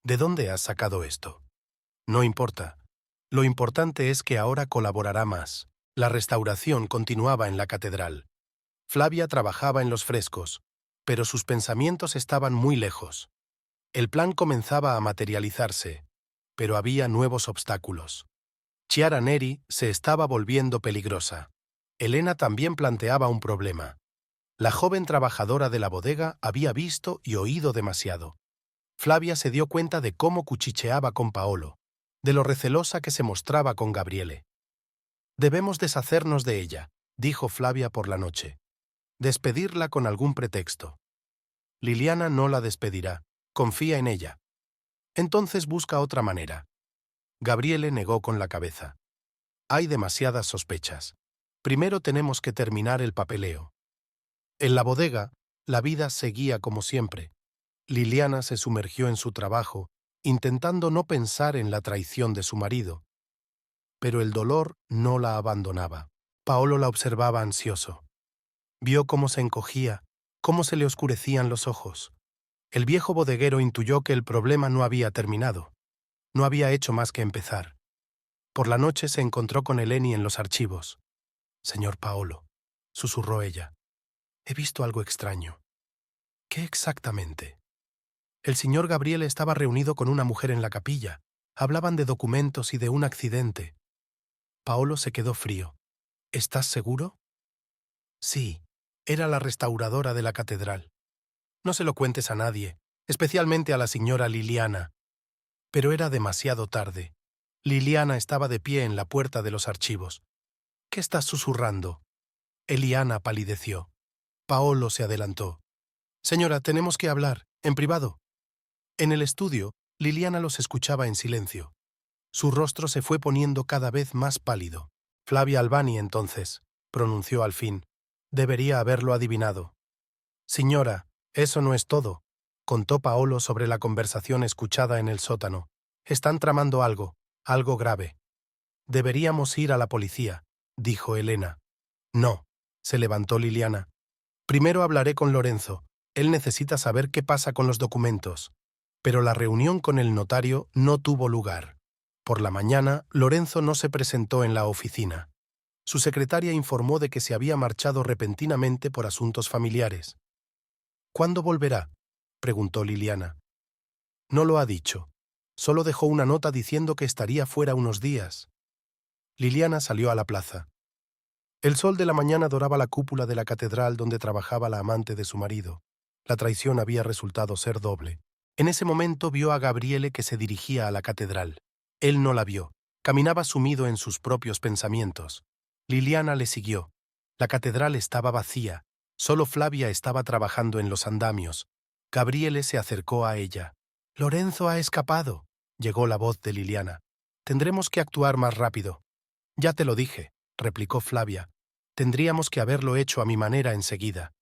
«¿De dónde has sacado esto?» «No importa. Lo importante es que ahora colaborará más». La restauración continuaba en la catedral. Flavia trabajaba en los frescos, pero sus pensamientos estaban muy lejos. El plan comenzaba a materializarse, pero había nuevos obstáculos. Chiara Neri se estaba volviendo peligrosa. Elena también planteaba un problema. La joven trabajadora de la bodega había visto y oído demasiado. Flavia se dio cuenta de cómo cuchicheaba con Paolo, de lo recelosa que se mostraba con Gabriele. Debemos deshacernos de ella, dijo Flavia por la noche. Despedirla con algún pretexto. Liliana no la despedirá. Confía en ella. Entonces busca otra manera. Gabriele negó con la cabeza. Hay demasiadas sospechas. Primero tenemos que terminar el papeleo. En la bodega, la vida seguía como siempre. Liliana se sumergió en su trabajo, intentando no pensar en la traición de su marido. Pero el dolor no la abandonaba. Paolo la observaba ansioso. Vio cómo se encogía, cómo se le oscurecían los ojos. El viejo bodeguero intuyó que el problema no había terminado. No había hecho más que empezar. Por la noche se encontró con Eleni en los archivos. «Señor Paolo», susurró ella, «he visto algo extraño». «¿Qué exactamente?» El señor Gabriele estaba reunido con una mujer en la capilla. Hablaban de documentos y de un accidente. Paolo se quedó frío. «¿Estás seguro?» «Sí, era la restauradora de la catedral. No se lo cuentes a nadie, especialmente a la señora Liliana». Pero era demasiado tarde. Liliana estaba de pie en la puerta de los archivos. «¿Qué estás susurrando?» Eliana palideció. Paolo se adelantó. «Señora, tenemos que hablar, en privado». En el estudio, Liliana los escuchaba en silencio. Su rostro se fue poniendo cada vez más pálido. «Flavia Albani, entonces», pronunció al fin. Debería haberlo adivinado. «Señora, eso no es todo», contó Paolo sobre la conversación escuchada en el sótano. «Están tramando algo grave». «Deberíamos ir a la policía», dijo Elena. «No», se levantó Liliana. «Primero hablaré con Lorenzo. Él necesita saber qué pasa con los documentos». Pero la reunión con el notario no tuvo lugar. Por la mañana, Lorenzo no se presentó en la oficina. Su secretaria informó de que se había marchado repentinamente por asuntos familiares. «¿Cuándo volverá?», preguntó Liliana. «No lo ha dicho. Solo dejó una nota diciendo que estaría fuera unos días». Liliana salió a la plaza. El sol de la mañana doraba la cúpula de la catedral donde trabajaba la amante de su marido. La traición había resultado ser doble. En ese momento vio a Gabriele que se dirigía a la catedral. Él no la vio. Caminaba sumido en sus propios pensamientos. Liliana le siguió. La catedral estaba vacía. Solo Flavia estaba trabajando en los andamios. Gabriele se acercó a ella. «Lorenzo ha escapado», llegó la voz de Liliana. «Tendremos que actuar más rápido». «Ya te lo dije», replicó Flavia. «Tendríamos que haberlo hecho a mi manera enseguida.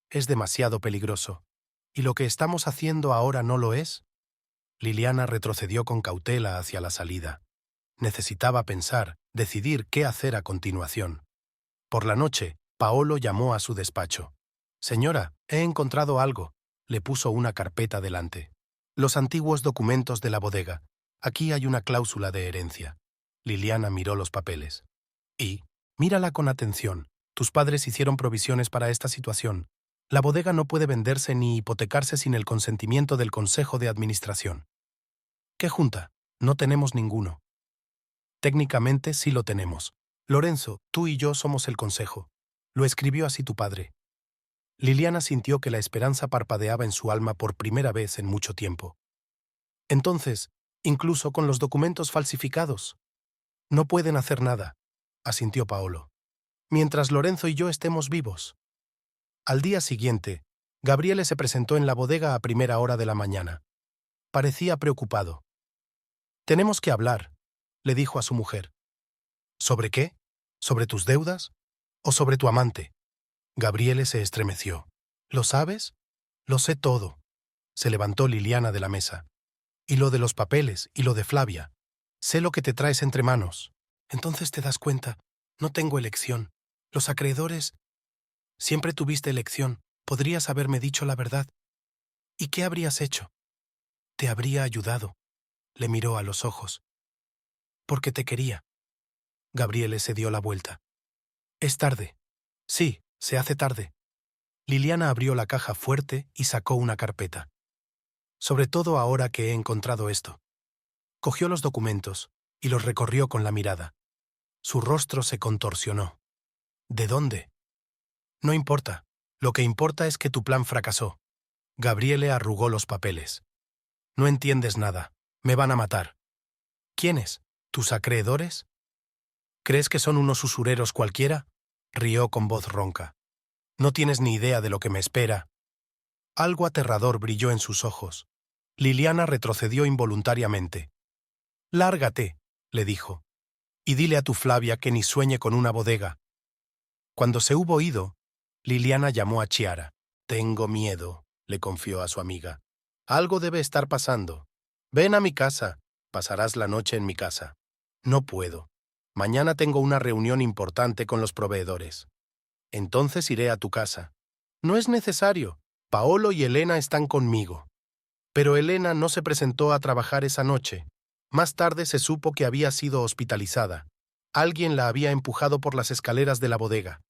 Es demasiado peligroso. ¿Y lo que estamos haciendo ahora no lo es?» Liliana retrocedió con cautela hacia la salida. Necesitaba pensar, decidir qué hacer a continuación. Por la noche, Paolo llamó a su despacho. «Señora, he encontrado algo». Le puso una carpeta delante. «Los antiguos documentos de la bodega. Aquí hay una cláusula de herencia». Liliana miró los papeles. «Y, mírala con atención. Tus padres hicieron provisiones para esta situación. La bodega no puede venderse ni hipotecarse sin el consentimiento del Consejo de Administración». «¿Qué junta? No tenemos ninguno». «Técnicamente sí lo tenemos. Lorenzo, tú y yo somos el Consejo. Lo escribió así tu padre». Liliana sintió que la esperanza parpadeaba en su alma por primera vez en mucho tiempo. «Entonces, incluso con los documentos falsificados». «No pueden hacer nada», asintió Paolo. «Mientras Lorenzo y yo estemos vivos». Al día siguiente, Gabriele se presentó en la bodega a primera hora de la mañana. Parecía preocupado. «Tenemos que hablar», le dijo a su mujer. «¿Sobre qué? ¿Sobre tus deudas? ¿O sobre tu amante?» Gabriele se estremeció. «¿Lo sabes?» «Lo sé todo». Se levantó Liliana de la mesa. «Y lo de los papeles, y lo de Flavia. Sé lo que te traes entre manos». «Entonces te das cuenta. No tengo elección. Los acreedores...» «Siempre tuviste elección. Podrías haberme dicho la verdad». «¿Y qué habrías hecho?» «Te habría ayudado». Le miró a los ojos. «Porque te quería». Gabriele se dio la vuelta. «Es tarde». «Sí, se hace tarde». Liliana abrió la caja fuerte y sacó una carpeta. «Sobre todo ahora que he encontrado esto». Cogió los documentos y los recorrió con la mirada. Su rostro se contorsionó. «¿De dónde?» «No importa. Lo que importa es que tu plan fracasó». Gabriele arrugó los papeles. «No entiendes nada. Me van a matar». «¿Quiénes? ¿Tus acreedores?» ¿Crees que son unos usureros cualquiera? Rió con voz ronca. No tienes ni idea de lo que me espera. Algo aterrador brilló en sus ojos. Liliana retrocedió involuntariamente. «Lárgate», le dijo, «y dile a tu Flavia que ni sueñe con una bodega». Cuando se hubo ido, Liliana llamó a Chiara. «Tengo miedo», le confió a su amiga. «Algo debe estar pasando. Ven a mi casa. Pasarás la noche en mi casa». «No puedo. Mañana tengo una reunión importante con los proveedores. Entonces iré a tu casa». «No es necesario. Paolo y Elena están conmigo». Pero Elena no se presentó a trabajar esa noche. Más tarde se supo que había sido hospitalizada. Alguien la había empujado por las escaleras de la bodega.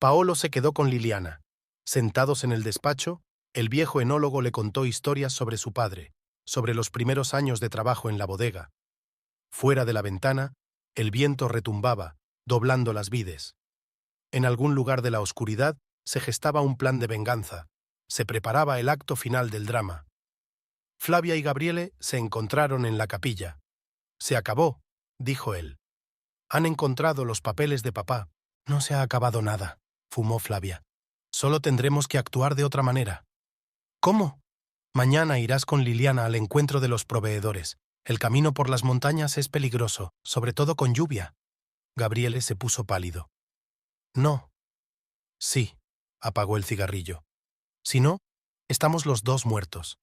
Paolo se quedó con Liliana. Sentados en el despacho, el viejo enólogo le contó historias sobre su padre, sobre los primeros años de trabajo en la bodega. Fuera de la ventana, el viento retumbaba, doblando las vides. En algún lugar de la oscuridad se gestaba un plan de venganza. Se preparaba el acto final del drama. Flavia y Gabriele se encontraron en la capilla. «Se acabó», dijo él. «Han encontrado los papeles de papá». «No se ha acabado nada», fumó Flavia. «Solo tendremos que actuar de otra manera». «¿Cómo?» «Mañana irás con Liliana al encuentro de los proveedores. El camino por las montañas es peligroso, sobre todo con lluvia». Gabriele se puso pálido. «No». «Sí», apagó el cigarrillo. «Si no, estamos los dos muertos.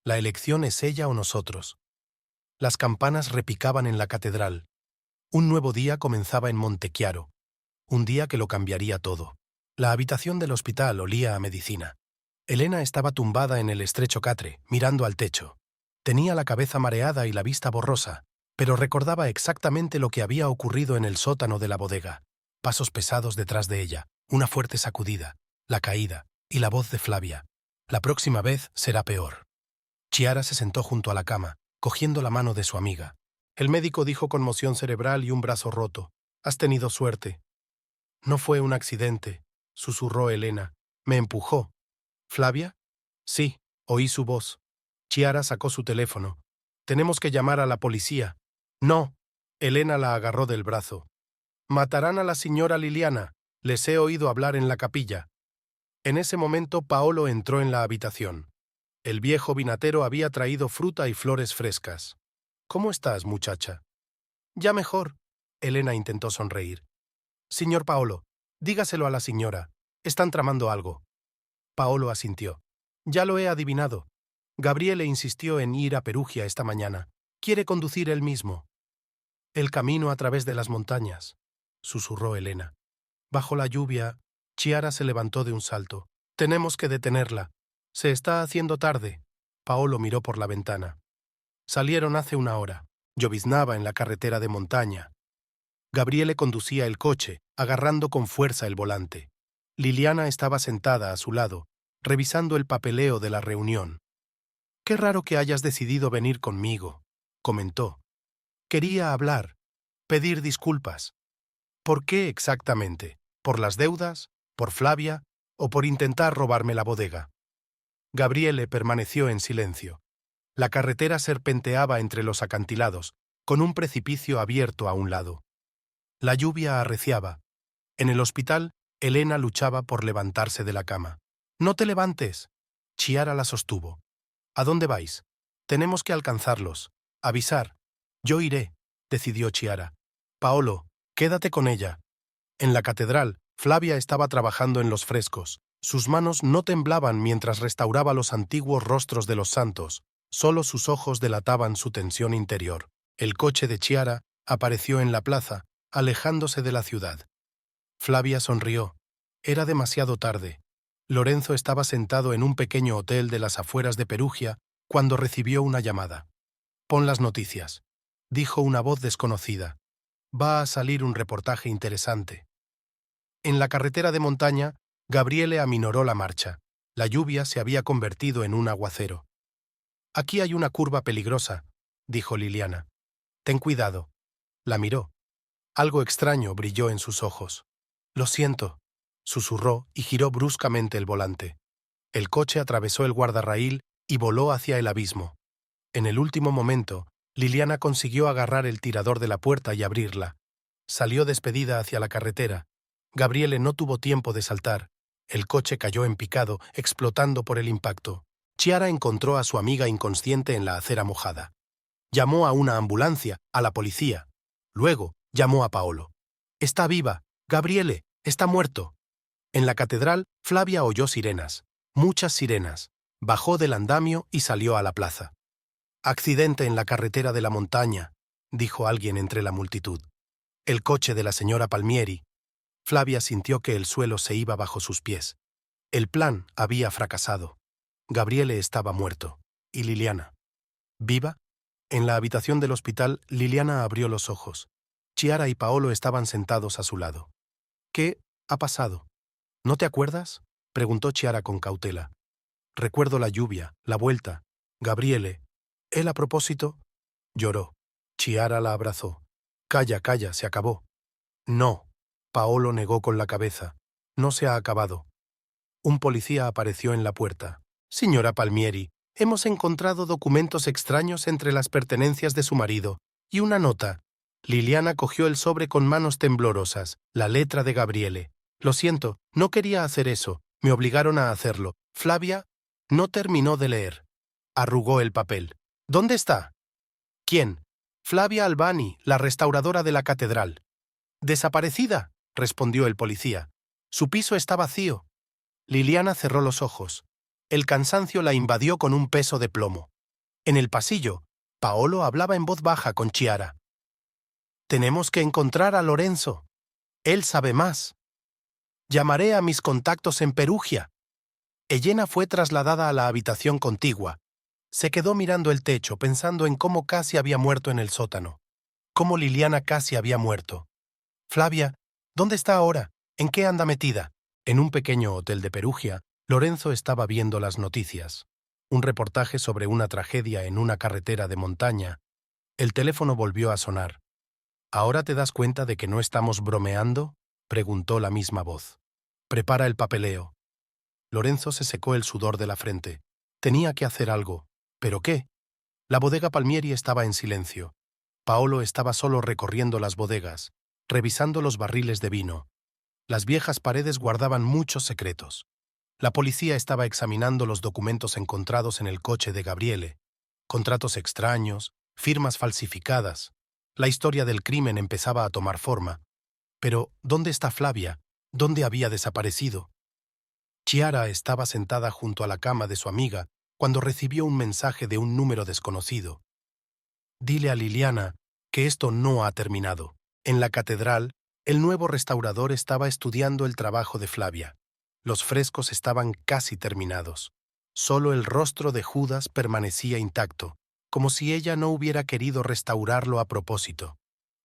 La elección es ella o nosotros». Las campanas repicaban en la catedral. Un nuevo día comenzaba en Montechiaro. Un día que lo cambiaría todo. La habitación del hospital olía a medicina. Elena estaba tumbada en el estrecho catre, mirando al techo. Tenía la cabeza mareada y la vista borrosa, pero recordaba exactamente lo que había ocurrido en el sótano de la bodega. Pasos pesados detrás de ella, una fuerte sacudida, la caída y la voz de Flavia. «La próxima vez será peor». Chiara se sentó junto a la cama, cogiendo la mano de su amiga. «El médico dijo conmoción cerebral y un brazo roto. Has tenido suerte». «No fue un accidente», susurró Elena. «Me empujó». «¿Flavia?» «Sí, oí su voz». Chiara sacó su teléfono. «Tenemos que llamar a la policía». «No». Elena la agarró del brazo. «Matarán a la señora Liliana. Les he oído hablar en la capilla». En ese momento Paolo entró en la habitación. El viejo vinatero había traído fruta y flores frescas. «¿Cómo estás, muchacha?» «Ya mejor». Elena intentó sonreír. «Señor Paolo, dígaselo a la señora. Están tramando algo». Paolo asintió. «Ya lo he adivinado. Gabriele insistió en ir a Perugia esta mañana. Quiere conducir él mismo». «El camino a través de las montañas», susurró Elena. Bajo la lluvia, Chiara se levantó de un salto. «Tenemos que detenerla. Se está haciendo tarde». Paolo miró por la ventana. Salieron hace una hora. Lloviznaba en la carretera de montaña. Gabriele conducía el coche, agarrando con fuerza el volante. Liliana estaba sentada a su lado, revisando el papeleo de la reunión. «Qué raro que hayas decidido venir conmigo», comentó. «Quería hablar, pedir disculpas». «¿Por qué exactamente? ¿Por las deudas? ¿Por Flavia? ¿O por intentar robarme la bodega?» Gabriele permaneció en silencio. La carretera serpenteaba entre los acantilados, con un precipicio abierto a un lado. La lluvia arreciaba. En el hospital, Elena luchaba por levantarse de la cama. «No te levantes». Chiara la sostuvo. «¿A dónde vais?» «Tenemos que alcanzarlos. Avisar». «Yo iré», decidió Chiara. «Paolo, quédate con ella». En la catedral, Flavia estaba trabajando en los frescos. Sus manos no temblaban mientras restauraba los antiguos rostros de los santos. Solo sus ojos delataban su tensión interior. El coche de Chiara apareció en la plaza, alejándose de la ciudad. Flavia sonrió. Era demasiado tarde. Lorenzo estaba sentado en un pequeño hotel de las afueras de Perugia cuando recibió una llamada. «Pon las noticias», dijo una voz desconocida. «Va a salir un reportaje interesante». En la carretera de montaña, Gabriele aminoró la marcha. La lluvia se había convertido en un aguacero. «Aquí hay una curva peligrosa», dijo Liliana. «Ten cuidado». La miró. Algo extraño brilló en sus ojos. «Lo siento», susurró y giró bruscamente el volante. El coche atravesó el guardarraíl y voló hacia el abismo. En el último momento, Liliana consiguió agarrar el tirador de la puerta y abrirla. Salió despedida hacia la carretera. Gabriele no tuvo tiempo de saltar. El coche cayó en picado, explotando por el impacto. Chiara encontró a su amiga inconsciente en la acera mojada. Llamó a una ambulancia, a la policía. Luego llamó a Paolo. «Está viva. Gabriele, está muerto». En la catedral, Flavia oyó sirenas. Muchas sirenas. Bajó del andamio y salió a la plaza. «Accidente en la carretera de la montaña», dijo alguien entre la multitud. «El coche de la señora Palmieri». Flavia sintió que el suelo se iba bajo sus pies. El plan había fracasado. Gabriele estaba muerto. ¿Y Liliana? ¿Viva? En la habitación del hospital, Liliana abrió los ojos. Chiara y Paolo estaban sentados a su lado. «¿Qué ha pasado? ¿No te acuerdas?», preguntó Chiara con cautela. «Recuerdo la lluvia, la vuelta. Gabriele. Él a propósito...» Lloró. Chiara la abrazó. «Calla, calla, se acabó». «No». Paolo negó con la cabeza. «No se ha acabado». Un policía apareció en la puerta. «Señora Palmieri, hemos encontrado documentos extraños entre las pertenencias de su marido y una nota». Liliana cogió el sobre con manos temblorosas, la letra de Gabriele. «Lo siento, no quería hacer eso. Me obligaron a hacerlo». Flavia no terminó de leer. Arrugó el papel. «¿Dónde está?» «¿Quién?» «Flavia Albani, la restauradora de la catedral». «¿Desaparecida?», respondió el policía. «Su piso está vacío». Liliana cerró los ojos. El cansancio la invadió con un peso de plomo. En el pasillo, Paolo hablaba en voz baja con Chiara. «Tenemos que encontrar a Lorenzo. Él sabe más. Llamaré a mis contactos en Perugia». Elena fue trasladada a la habitación contigua. Se quedó mirando el techo, pensando en cómo casi había muerto en el sótano. Cómo Liliana casi había muerto. «Flavia, ¿dónde está ahora? ¿En qué anda metida?» En un pequeño hotel de Perugia, Lorenzo estaba viendo las noticias. Un reportaje sobre una tragedia en una carretera de montaña. El teléfono volvió a sonar. «¿Ahora te das cuenta de que no estamos bromeando?», preguntó la misma voz. «Prepara el papeleo». Lorenzo se secó el sudor de la frente. Tenía que hacer algo. ¿Pero qué? La bodega Palmieri estaba en silencio. Paolo estaba solo recorriendo las bodegas, revisando los barriles de vino. Las viejas paredes guardaban muchos secretos. La policía estaba examinando los documentos encontrados en el coche de Gabriele. Contratos extraños, firmas falsificadas. La historia del crimen empezaba a tomar forma. Pero, ¿dónde está Flavia? ¿Dónde había desaparecido? Chiara estaba sentada junto a la cama de su amiga cuando recibió un mensaje de un número desconocido. «Dile a Liliana que esto no ha terminado». En la catedral, el nuevo restaurador estaba estudiando el trabajo de Flavia. Los frescos estaban casi terminados. Solo el rostro de Judas permanecía intacto, como si ella no hubiera querido restaurarlo a propósito.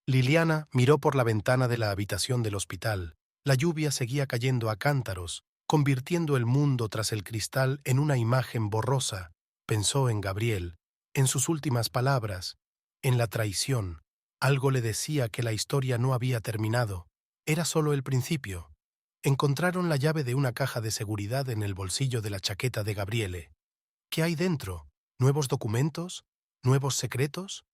Liliana miró por la ventana de la habitación del hospital. La lluvia seguía cayendo a cántaros, convirtiendo el mundo tras el cristal en una imagen borrosa. Pensó en Gabriel, en sus últimas palabras, en la traición. Algo le decía que la historia no había terminado. Era solo el principio. Encontraron la llave de una caja de seguridad en el bolsillo de la chaqueta de Gabriele. ¿Qué hay dentro? ¿Nuevos documentos? ¿Nuevos secretos?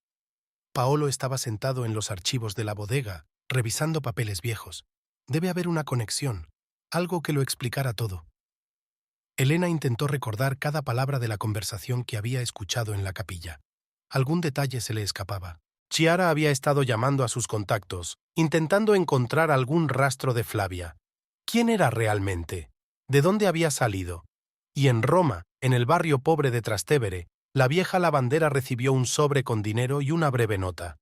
Paolo estaba sentado en los archivos de la bodega, revisando papeles viejos. Debe haber una conexión, algo que lo explicara todo. Elena intentó recordar cada palabra de la conversación que había escuchado en la capilla. Algún detalle se le escapaba. Chiara había estado llamando a sus contactos, intentando encontrar algún rastro de Flavia. ¿Quién era realmente? ¿De dónde había salido? Y en Roma, en el barrio pobre de Trastevere, la vieja lavandera recibió un sobre con dinero y una breve nota.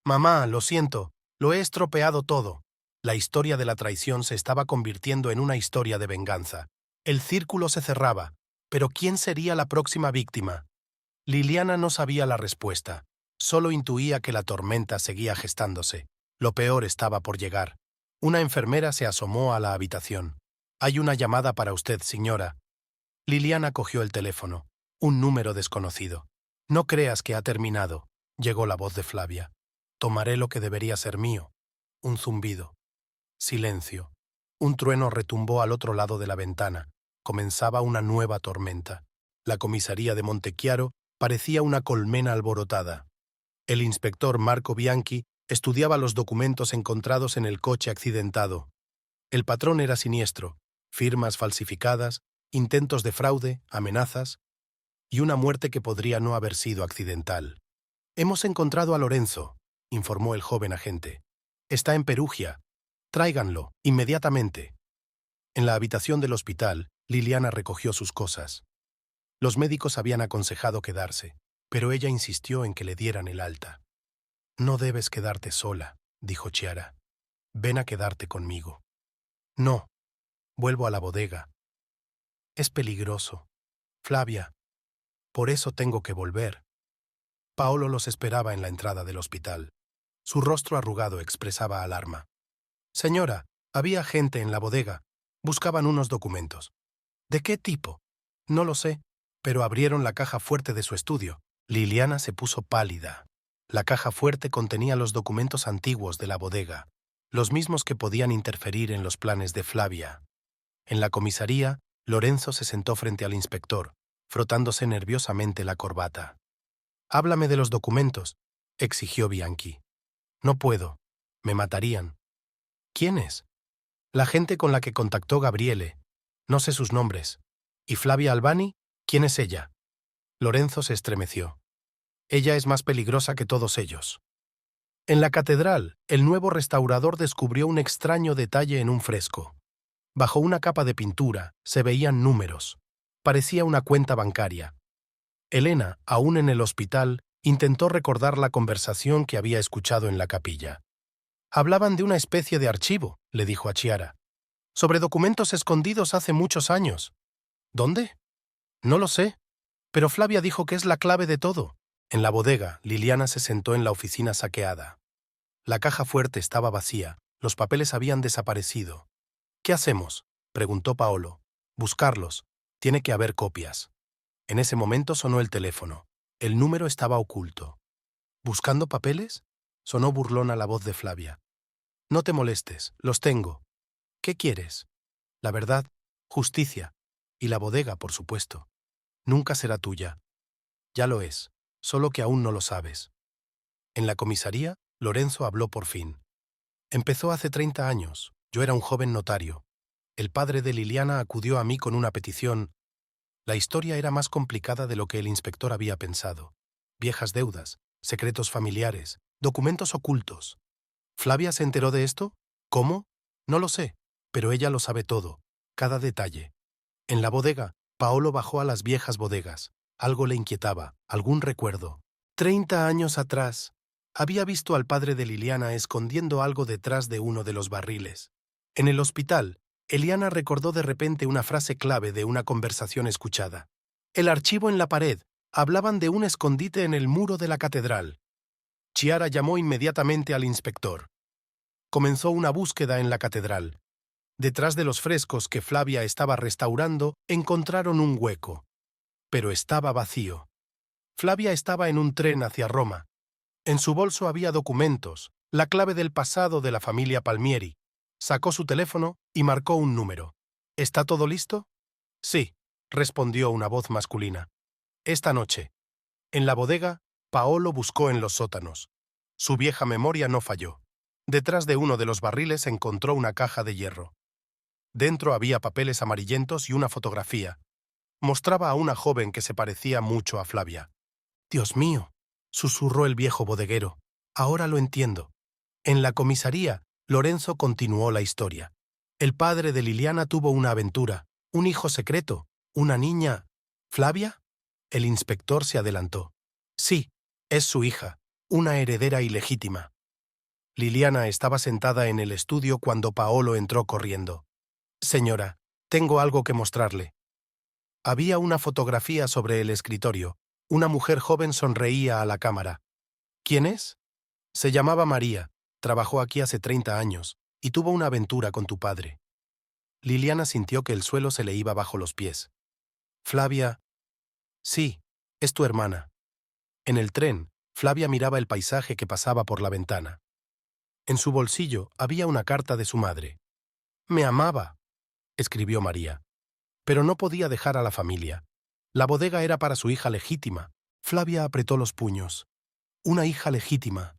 «Mamá, lo siento, lo he estropeado todo». La historia de la traición se estaba convirtiendo en una historia de venganza. El círculo se cerraba, pero ¿quién sería la próxima víctima? Liliana no sabía la respuesta. Solo intuía que la tormenta seguía gestándose. Lo peor estaba por llegar. Una enfermera se asomó a la habitación. «Hay una llamada para usted, señora». Liliana cogió el teléfono. Un número desconocido. «No creas que ha terminado», llegó la voz de Flavia. «Tomaré lo que debería ser mío». Un zumbido. Silencio. Un trueno retumbó al otro lado de la ventana. Comenzaba una nueva tormenta. La comisaría de Montechiaro parecía una colmena alborotada. El inspector Marco Bianchi Estudiaba los documentos encontrados en el coche accidentado. El patrón era siniestro: firmas falsificadas, intentos de fraude, amenazas y una muerte que podría no haber sido accidental. «Hemos encontrado a Lorenzo», informó el joven agente. «Está en Perugia. Tráiganlo, inmediatamente». En la habitación del hospital, Liliana recogió sus cosas. Los médicos habían aconsejado quedarse, pero ella insistió en que le dieran el alta. «No debes quedarte sola», dijo Chiara. «Ven a quedarte conmigo». «No, vuelvo a la bodega. Es peligroso. Flavia, por eso tengo que volver». Paolo los esperaba en la entrada del hospital. Su rostro arrugado expresaba alarma. «Señora, había gente en la bodega. Buscaban unos documentos». «¿De qué tipo?» «No lo sé, pero abrieron la caja fuerte de su estudio». Liliana se puso pálida. La caja fuerte contenía los documentos antiguos de la bodega, los mismos que podían interferir en los planes de Flavia. En la comisaría, Lorenzo se sentó frente al inspector, frotándose nerviosamente la corbata. «Háblame de los documentos», exigió Bianchi. «No puedo. Me matarían». «¿Quiénes?» «La gente con la que contactó Gabriele. No sé sus nombres». «¿Y Flavia Albani? ¿Quién es ella?» Lorenzo se estremeció. «Ella es más peligrosa que todos ellos». En la catedral, el nuevo restaurador descubrió un extraño detalle en un fresco. Bajo una capa de pintura se veían números. Parecía una cuenta bancaria. Elena, aún en el hospital, intentó recordar la conversación que había escuchado en la capilla. «Hablaban de una especie de archivo», le dijo a Chiara, «sobre documentos escondidos hace muchos años». «¿Dónde?» «No lo sé, pero Flavia dijo que es la clave de todo». En la bodega, Liliana se sentó en la oficina saqueada. La caja fuerte estaba vacía, los papeles habían desaparecido. «¿Qué hacemos?», preguntó Paolo. «Buscarlos. Tiene que haber copias». En ese momento sonó el teléfono. El número estaba oculto. «¿Buscando papeles?», sonó burlona la voz de Flavia. «No te molestes, los tengo». «¿Qué quieres?». «La verdad, justicia. Y la bodega, por supuesto. Nunca será tuya». «Ya lo es, solo que aún no lo sabes». En la comisaría, Lorenzo habló por fin. «Empezó hace 30 años. Yo era un joven notario. El padre de Liliana acudió a mí con una petición». La historia era más complicada de lo que el inspector había pensado. Viejas deudas, secretos familiares, documentos ocultos. ¿Flavia se enteró de esto? ¿Cómo? No lo sé, pero ella lo sabe todo, cada detalle. En la bodega, Paolo bajó a las viejas bodegas. Algo le inquietaba, algún recuerdo. 30 años atrás, había visto al padre de Liliana escondiendo algo detrás de uno de los barriles. En el hospital, Eliana recordó de repente una frase clave de una conversación escuchada. «El archivo en la pared. Hablaban de un escondite en el muro de la catedral». Chiara llamó inmediatamente al inspector. Comenzó una búsqueda en la catedral. Detrás de los frescos que Flavia estaba restaurando, encontraron un hueco. Pero estaba vacío. Flavia estaba en un tren hacia Roma. En su bolso había documentos, la clave del pasado de la familia Palmieri. Sacó su teléfono y marcó un número. «¿Está todo listo?» «Sí», respondió una voz masculina. «Esta noche». En la bodega, Paolo buscó en los sótanos. Su vieja memoria no falló. Detrás de uno de los barriles encontró una caja de hierro. Dentro había papeles amarillentos y una fotografía. Mostraba a una joven que se parecía mucho a Flavia. «Dios mío», susurró el viejo bodeguero. «Ahora lo entiendo». En la comisaría, Lorenzo continuó la historia. El padre de Liliana tuvo una aventura, un hijo secreto, una niña. ¿Flavia? El inspector se adelantó. Sí, es su hija, una heredera ilegítima. Liliana estaba sentada en el estudio cuando Paolo entró corriendo. «Señora, tengo algo que mostrarle». Había una fotografía sobre el escritorio. Una mujer joven sonreía a la cámara. «¿Quién es?» «Se llamaba María. Trabajó aquí hace 30 años y tuvo una aventura con tu padre». Liliana sintió que el suelo se le iba bajo los pies. «Flavia...» «Sí, es tu hermana». En el tren, Flavia miraba el paisaje que pasaba por la ventana. En su bolsillo había una carta de su madre. «Me amaba», escribió María. Pero no podía dejar a la familia. La bodega era para su hija legítima. Flavia apretó los puños. Una hija legítima.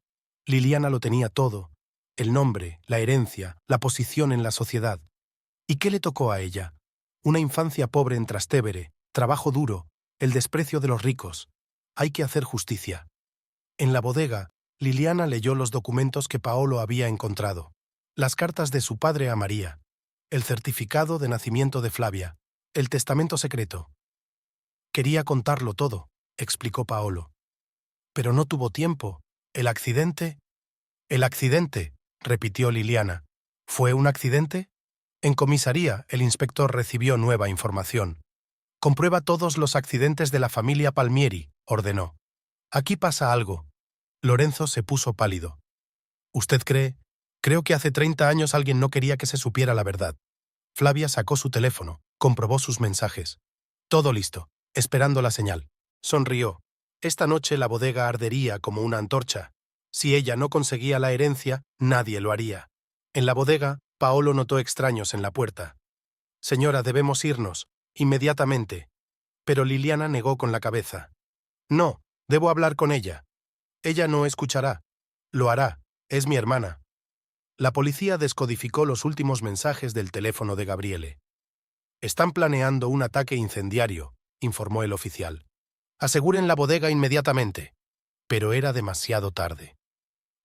Liliana lo tenía todo: el nombre, la herencia, la posición en la sociedad. ¿Y qué le tocó a ella? Una infancia pobre en Trastevere, trabajo duro, el desprecio de los ricos. Hay que hacer justicia. En la bodega, Liliana leyó los documentos que Paolo había encontrado: las cartas de su padre a María, el certificado de nacimiento de Flavia, el testamento secreto. Quería contarlo todo, explicó Paolo. Pero no tuvo tiempo. ¿El accidente? El accidente, repitió Liliana. ¿Fue un accidente? En comisaría, el inspector recibió nueva información. Comprueba todos los accidentes de la familia Palmieri, ordenó. Aquí pasa algo. Lorenzo se puso pálido. ¿Usted cree? Creo que hace 30 años alguien no quería que se supiera la verdad. Flavia sacó su teléfono, comprobó sus mensajes. Todo listo, esperando la señal. Sonrió. Esta noche la bodega ardería como una antorcha. Si ella no conseguía la herencia, nadie lo haría. En la bodega, Paolo notó extraños en la puerta. Señora, debemos irnos, inmediatamente. Pero Liliana negó con la cabeza. No, debo hablar con ella. Ella no escuchará. Lo hará. Es mi hermana. La policía descodificó los últimos mensajes del teléfono de Gabriele. Están planeando un ataque incendiario, informó el oficial. Aseguren la bodega inmediatamente. Pero era demasiado tarde.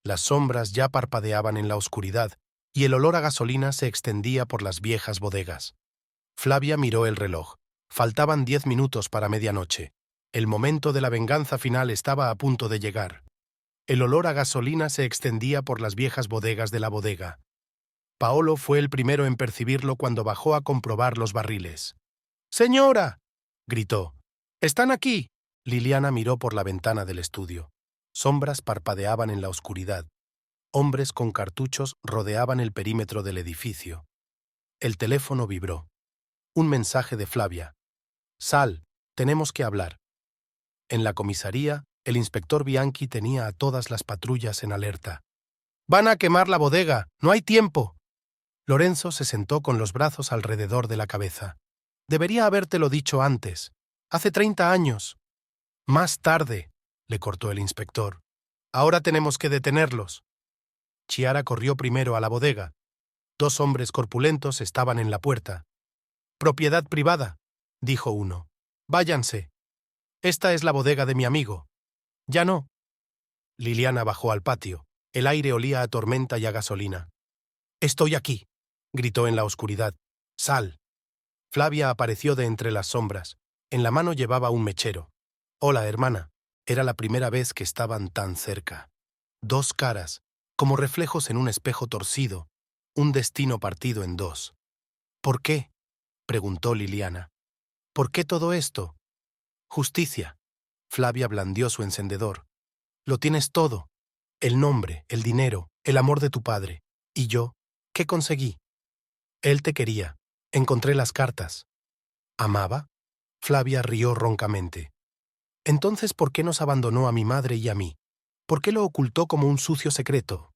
Las sombras ya parpadeaban en la oscuridad y el olor a gasolina se extendía por las viejas bodegas. Flavia miró el reloj. Faltaban 10 minutos para medianoche. El momento de la venganza final estaba a punto de llegar. El olor a gasolina se extendía por las viejas bodegas de la bodega. Paolo fue el primero en percibirlo cuando bajó a comprobar los barriles. ¡Señora!, gritó. ¡Están aquí! Liliana miró por la ventana del estudio. Sombras parpadeaban en la oscuridad. Hombres con cartuchos rodeaban el perímetro del edificio. El teléfono vibró. Un mensaje de Flavia. Sal, tenemos que hablar. En la comisaría, el inspector Bianchi tenía a todas las patrullas en alerta. ¡Van a quemar la bodega! ¡No hay tiempo! Lorenzo se sentó con los brazos alrededor de la cabeza. Debería habértelo dicho antes. Hace 30 años. Más tarde, le cortó el inspector. Ahora tenemos que detenerlos. Chiara corrió primero a la bodega. 2 hombres corpulentos estaban en la puerta. Propiedad privada, dijo uno. Váyanse. Esta es la bodega de mi amigo. Ya no. Liliana bajó al patio. El aire olía a tormenta y a gasolina. Estoy aquí, gritó en la oscuridad. Sal. Flavia apareció de entre las sombras. En la mano llevaba un mechero. Hola, hermana. Era la primera vez que estaban tan cerca. 2 caras, como reflejos en un espejo torcido, un destino partido en 2. ¿Por qué?, preguntó Liliana. ¿Por qué todo esto? Justicia. Flavia blandió su encendedor. Lo tienes todo. El nombre, el dinero, el amor de tu padre. ¿Y yo? ¿Qué conseguí? Él te quería. Encontré las cartas. ¿Amaba? Flavia rió roncamente. Entonces, ¿por qué nos abandonó a mi madre y a mí? ¿Por qué lo ocultó como un sucio secreto?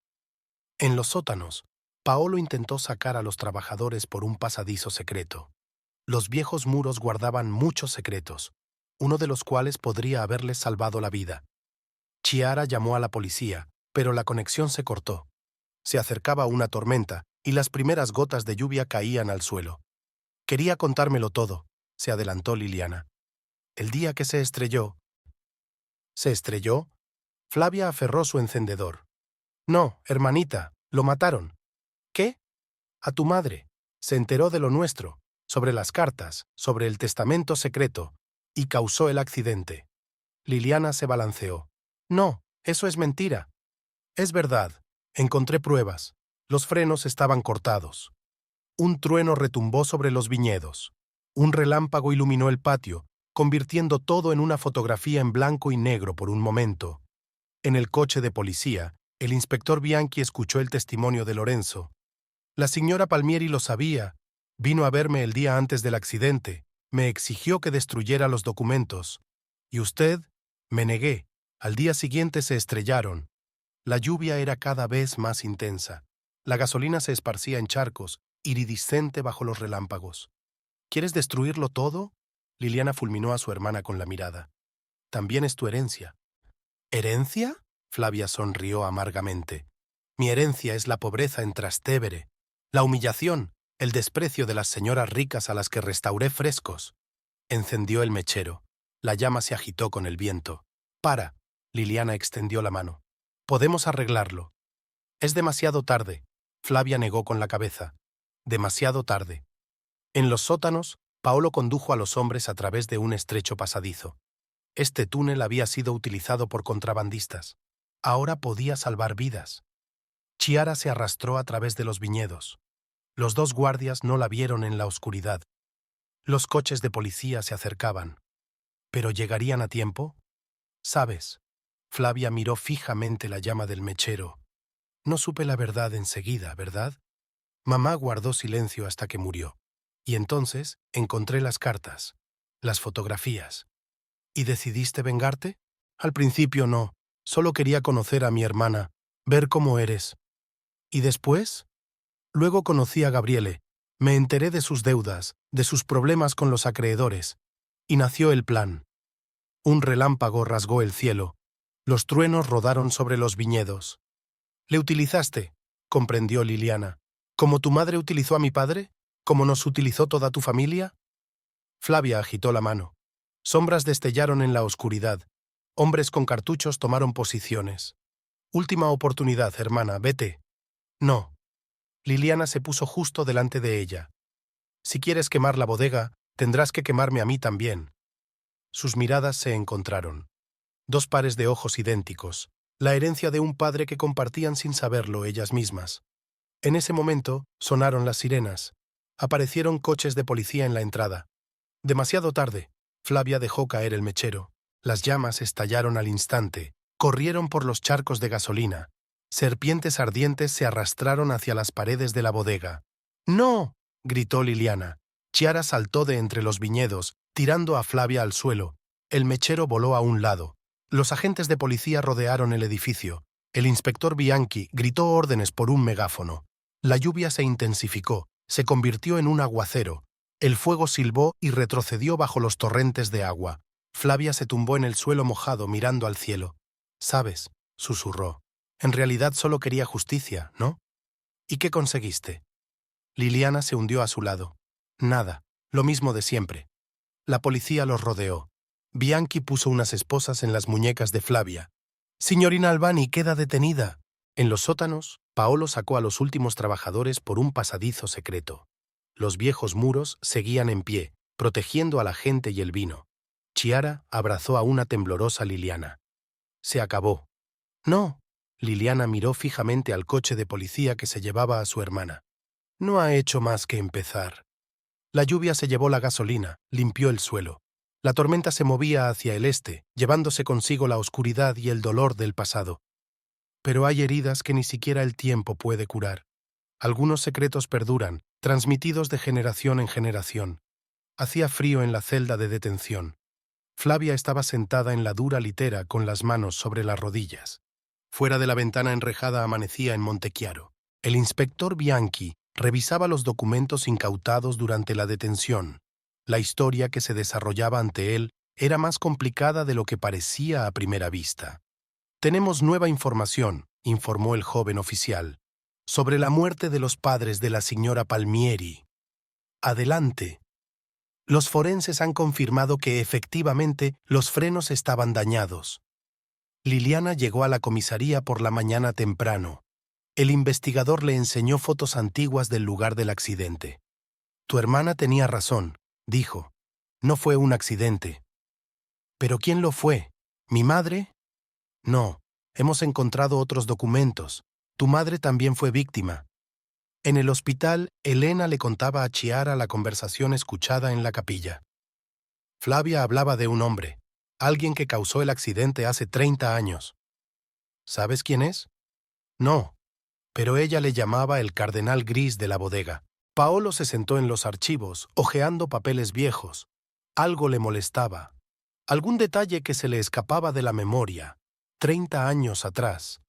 En los sótanos, Paolo intentó sacar a los trabajadores por un pasadizo secreto. Los viejos muros guardaban muchos secretos, uno de los cuales podría haberles salvado la vida. Chiara llamó a la policía, pero la conexión se cortó. Se acercaba una tormenta y las primeras gotas de lluvia caían al suelo. Quería contármelo todo, se adelantó Liliana. El día que se estrelló. ¿Se estrelló? Flavia aferró su encendedor. No, hermanita, lo mataron. ¿Qué? A tu madre. Se enteró de lo nuestro, sobre las cartas, sobre el testamento secreto, y causó el accidente. Liliana se balanceó. No, eso es mentira. Es verdad. Encontré pruebas. Los frenos estaban cortados. Un trueno retumbó sobre los viñedos. Un relámpago iluminó el patio, convirtiendo todo en una fotografía en blanco y negro por un momento. En el coche de policía, el inspector Bianchi escuchó el testimonio de Lorenzo. La señora Palmieri lo sabía. Vino a verme el día antes del accidente. Me exigió que destruyera los documentos. ¿Y usted? Me negué. Al día siguiente se estrellaron. La lluvia era cada vez más intensa. La gasolina se esparcía en charcos, iridiscente bajo los relámpagos. ¿Quieres destruirlo todo? Liliana fulminó a su hermana con la mirada. También es tu herencia. ¿Herencia? Flavia sonrió amargamente. Mi herencia es la pobreza en Trastevere, la humillación, el desprecio de las señoras ricas a las que restauré frescos. Encendió el mechero. La llama se agitó con el viento. Para. Liliana extendió la mano. Podemos arreglarlo. Es demasiado tarde. Flavia negó con la cabeza. Demasiado tarde. En los sótanos, Paolo condujo a los hombres a través de un estrecho pasadizo. Este túnel había sido utilizado por contrabandistas. Ahora podía salvar vidas. Chiara se arrastró a través de los viñedos. Los dos guardias no la vieron en la oscuridad. Los coches de policía se acercaban. ¿Pero llegarían a tiempo? ¿Sabes? Flavia miró fijamente la llama del mechero. No supe la verdad enseguida, ¿verdad? Mamá guardó silencio hasta que murió. Y entonces encontré las cartas, las fotografías. ¿Y decidiste vengarte? Al principio no. Solo quería conocer a mi hermana, ver cómo eres. ¿Y después? Luego conocí a Gabriele. Me enteré de sus deudas, de sus problemas con los acreedores. Y nació el plan. Un relámpago rasgó el cielo. Los truenos rodaron sobre los viñedos. ¿Le utilizaste? Comprendió Liliana. ¿Como tu madre utilizó a mi padre? ¿Como nos utilizó toda tu familia? Flavia agitó la mano. Sombras destellaron en la oscuridad. Hombres con cartuchos tomaron posiciones. Última oportunidad, hermana, vete. No. Liliana se puso justo delante de ella. Si quieres quemar la bodega, tendrás que quemarme a mí también. Sus miradas se encontraron. Dos pares de ojos idénticos, la herencia de un padre que compartían sin saberlo ellas mismas. En ese momento sonaron las sirenas. Aparecieron coches de policía en la entrada. Demasiado tarde. Flavia dejó caer el mechero. Las llamas estallaron al instante. Corrieron por los charcos de gasolina. Serpientes ardientes se arrastraron hacia las paredes de la bodega. ¡No! Gritó Liliana. Chiara saltó de entre los viñedos, tirando a Flavia al suelo. El mechero voló a un lado. Los agentes de policía rodearon el edificio. El inspector Bianchi gritó órdenes por un megáfono. La lluvia se intensificó, se convirtió en un aguacero. El fuego silbó y retrocedió bajo los torrentes de agua. Flavia se tumbó en el suelo mojado mirando al cielo. «¿Sabes?», susurró. «En realidad solo quería justicia, ¿no? ¿Y qué conseguiste?» Liliana se hundió a su lado. «Nada, lo mismo de siempre». La policía los rodeó. Bianchi puso unas esposas en las muñecas de Flavia. «Signorina Albani, queda detenida». En los sótanos, Paolo sacó a los últimos trabajadores por un pasadizo secreto. Los viejos muros seguían en pie, protegiendo a la gente y el vino. Chiara abrazó a una temblorosa Liliana. «Se acabó». «No». Liliana miró fijamente al coche de policía que se llevaba a su hermana. «No ha hecho más que empezar». La lluvia se llevó la gasolina, limpió el suelo. La tormenta se movía hacia el este, llevándose consigo la oscuridad y el dolor del pasado. Pero hay heridas que ni siquiera el tiempo puede curar. Algunos secretos perduran, transmitidos de generación en generación. Hacía frío en la celda de detención. Flavia estaba sentada en la dura litera con las manos sobre las rodillas. Fuera de la ventana enrejada amanecía en Montechiaro. El inspector Bianchi revisaba los documentos incautados durante la detención. La historia que se desarrollaba ante él era más complicada de lo que parecía a primera vista. «Tenemos nueva información», informó el joven oficial, «sobre la muerte de los padres de la señora Palmieri». «Adelante». Los forenses han confirmado que efectivamente los frenos estaban dañados. Liliana llegó a la comisaría por la mañana temprano. El investigador le enseñó fotos antiguas del lugar del accidente. «Tu hermana tenía razón», dijo. «No fue un accidente». «¿Pero quién lo fue? ¿Mi madre?» «No, hemos encontrado otros documentos. Tu madre también fue víctima». En el hospital, Elena le contaba a Chiara la conversación escuchada en la capilla. Flavia hablaba de un hombre, alguien que causó el accidente hace 30 años. ¿Sabes quién es? No, pero ella le llamaba el cardenal gris de la bodega. Paolo se sentó en los archivos, hojeando papeles viejos. Algo le molestaba. Algún detalle que se le escapaba de la memoria. 30 años atrás.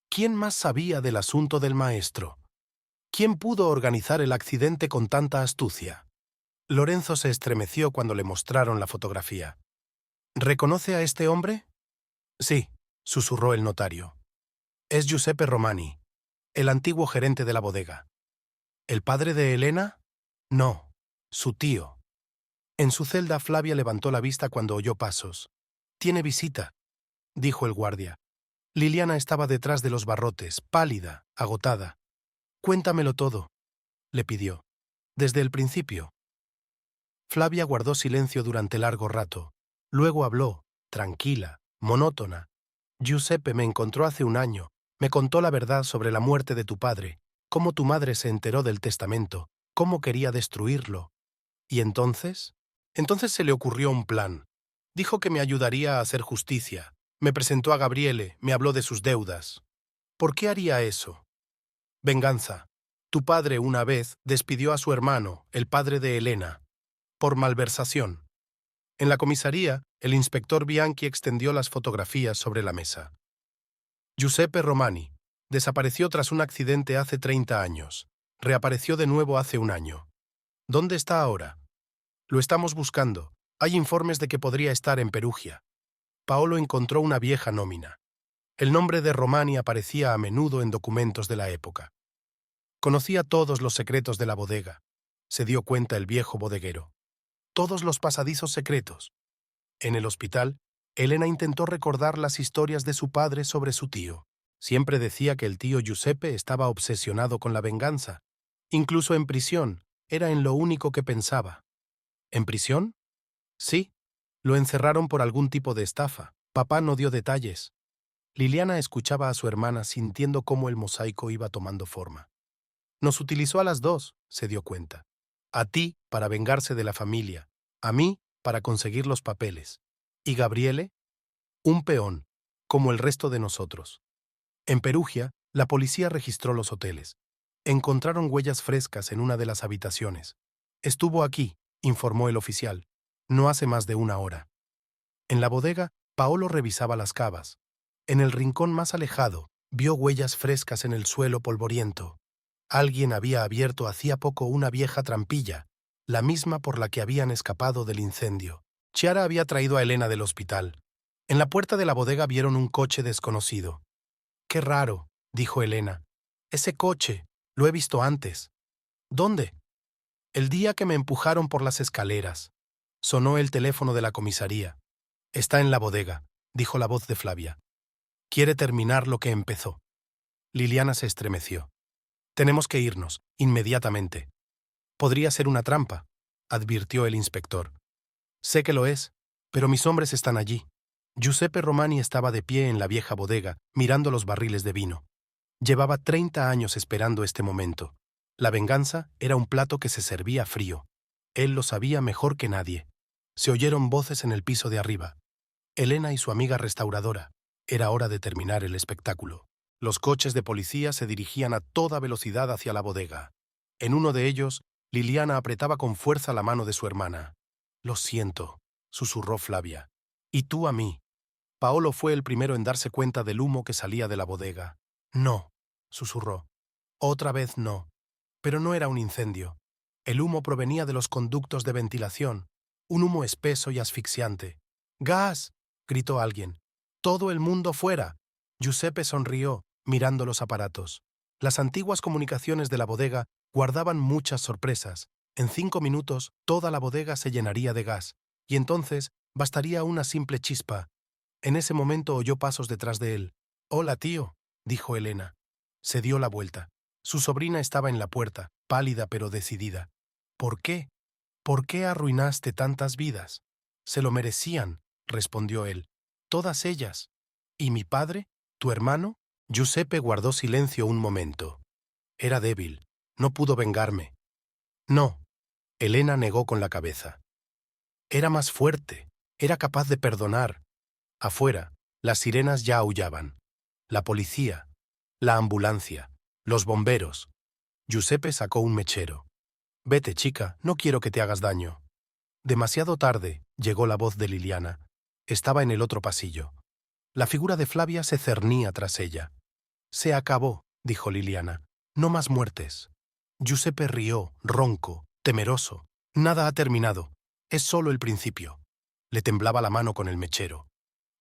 ¿Quién más sabía del asunto del maestro? ¿Quién pudo organizar el accidente con tanta astucia? Lorenzo se estremeció cuando le mostraron la fotografía. ¿Reconoce a este hombre? Sí, susurró el notario. Es Giuseppe Romani, el antiguo gerente de la bodega. ¿El padre de Elena? No, su tío. En su celda Flavia levantó la vista cuando oyó pasos. «Tiene visita», dijo el guardia. Liliana estaba detrás de los barrotes, pálida, agotada. «Cuéntamelo todo», le pidió. «Desde el principio». Flavia guardó silencio durante largo rato. Luego habló, tranquila, monótona. «Giuseppe me encontró hace un año. Me contó la verdad sobre la muerte de tu padre, cómo tu madre se enteró del testamento, cómo quería destruirlo. ¿Y entonces? Entonces se le ocurrió un plan. Dijo que me ayudaría a hacer justicia. Me presentó a Gabriele, me habló de sus deudas. ¿Por qué haría eso? Venganza. Tu padre una vez despidió a su hermano, el padre de Elena, por malversación. En la comisaría, el inspector Bianchi extendió las fotografías sobre la mesa. Giuseppe Romani desapareció tras un accidente hace 30 años. Reapareció de nuevo hace un año. ¿Dónde está ahora? Lo estamos buscando. Hay informes de que podría estar en Perugia. Paolo encontró una vieja nómina. El nombre de Romani aparecía a menudo en documentos de la época. Conocía todos los secretos de la bodega, se dio cuenta el viejo bodeguero. Todos los pasadizos secretos. En el hospital, Elena intentó recordar las historias de su padre sobre su tío. Siempre decía que el tío Giuseppe estaba obsesionado con la venganza. Incluso en prisión, era en lo único que pensaba. ¿En prisión? Sí. Lo encerraron por algún tipo de estafa. Papá no dio detalles. Liliana escuchaba a su hermana sintiendo cómo el mosaico iba tomando forma. Nos utilizó a las dos, se dio cuenta. A ti para vengarse de la familia, a mí para conseguir los papeles. ¿Y Gabriele? Un peón, como el resto de nosotros. En Perugia, la policía registró los hoteles. Encontraron huellas frescas en una de las habitaciones. Estuvo aquí, informó el oficial. No hace más de una hora. En la bodega, Paolo revisaba las cavas. En el rincón más alejado, vio huellas frescas en el suelo polvoriento. Alguien había abierto hacía poco una vieja trampilla, la misma por la que habían escapado del incendio. Chiara había traído a Elena del hospital. En la puerta de la bodega vieron un coche desconocido. «Qué raro», dijo Elena. «Ese coche, lo he visto antes». «¿Dónde?» «El día que me empujaron por las escaleras». Sonó el teléfono de la comisaría. «Está en la bodega», dijo la voz de Flavia. «Quiere terminar lo que empezó». Liliana se estremeció. «Tenemos que irnos, inmediatamente». «Podría ser una trampa», advirtió el inspector. «Sé que lo es, pero mis hombres están allí». Giuseppe Romani estaba de pie en la vieja bodega, mirando los barriles de vino. Llevaba 30 años esperando este momento. La venganza era un plato que se servía frío. Él lo sabía mejor que nadie. Se oyeron voces en el piso de arriba. Elena y su amiga restauradora. Era hora de terminar el espectáculo. Los coches de policía se dirigían a toda velocidad hacia la bodega. En uno de ellos, Liliana apretaba con fuerza la mano de su hermana. «Lo siento», susurró Flavia. «Y tú a mí». Paolo fue el primero en darse cuenta del humo que salía de la bodega. «No», susurró. «Otra vez no». Pero no era un incendio. El humo provenía de los conductos de ventilación, un humo espeso y asfixiante. «¡Gas!», gritó alguien. «¡Todo el mundo fuera!». Giuseppe sonrió, mirando los aparatos. Las antiguas comunicaciones de la bodega guardaban muchas sorpresas. En 5 minutos, toda la bodega se llenaría de gas, y entonces bastaría una simple chispa. En ese momento oyó pasos detrás de él. «Hola, tío», dijo Elena. Se dio la vuelta. Su sobrina estaba en la puerta, pálida pero decidida. «¿Por qué? ¿Por qué arruinaste tantas vidas?» «Se lo merecían», respondió él. «Todas ellas». «¿Y mi padre? ¿Tu hermano?» Giuseppe guardó silencio un momento. Era débil. No pudo vengarme. «No», Elena negó con la cabeza. «Era más fuerte. Era capaz de perdonar». Afuera, las sirenas ya aullaban. La policía, la ambulancia, los bomberos. Giuseppe sacó un mechero. «Vete, chica, no quiero que te hagas daño». Demasiado tarde llegó la voz de Liliana. Estaba en el otro pasillo. La figura de Flavia se cernía tras ella. «Se acabó», dijo Liliana. «No más muertes». Giuseppe rió, ronco, temeroso. «Nada ha terminado. Es solo el principio». Le temblaba la mano con el mechero.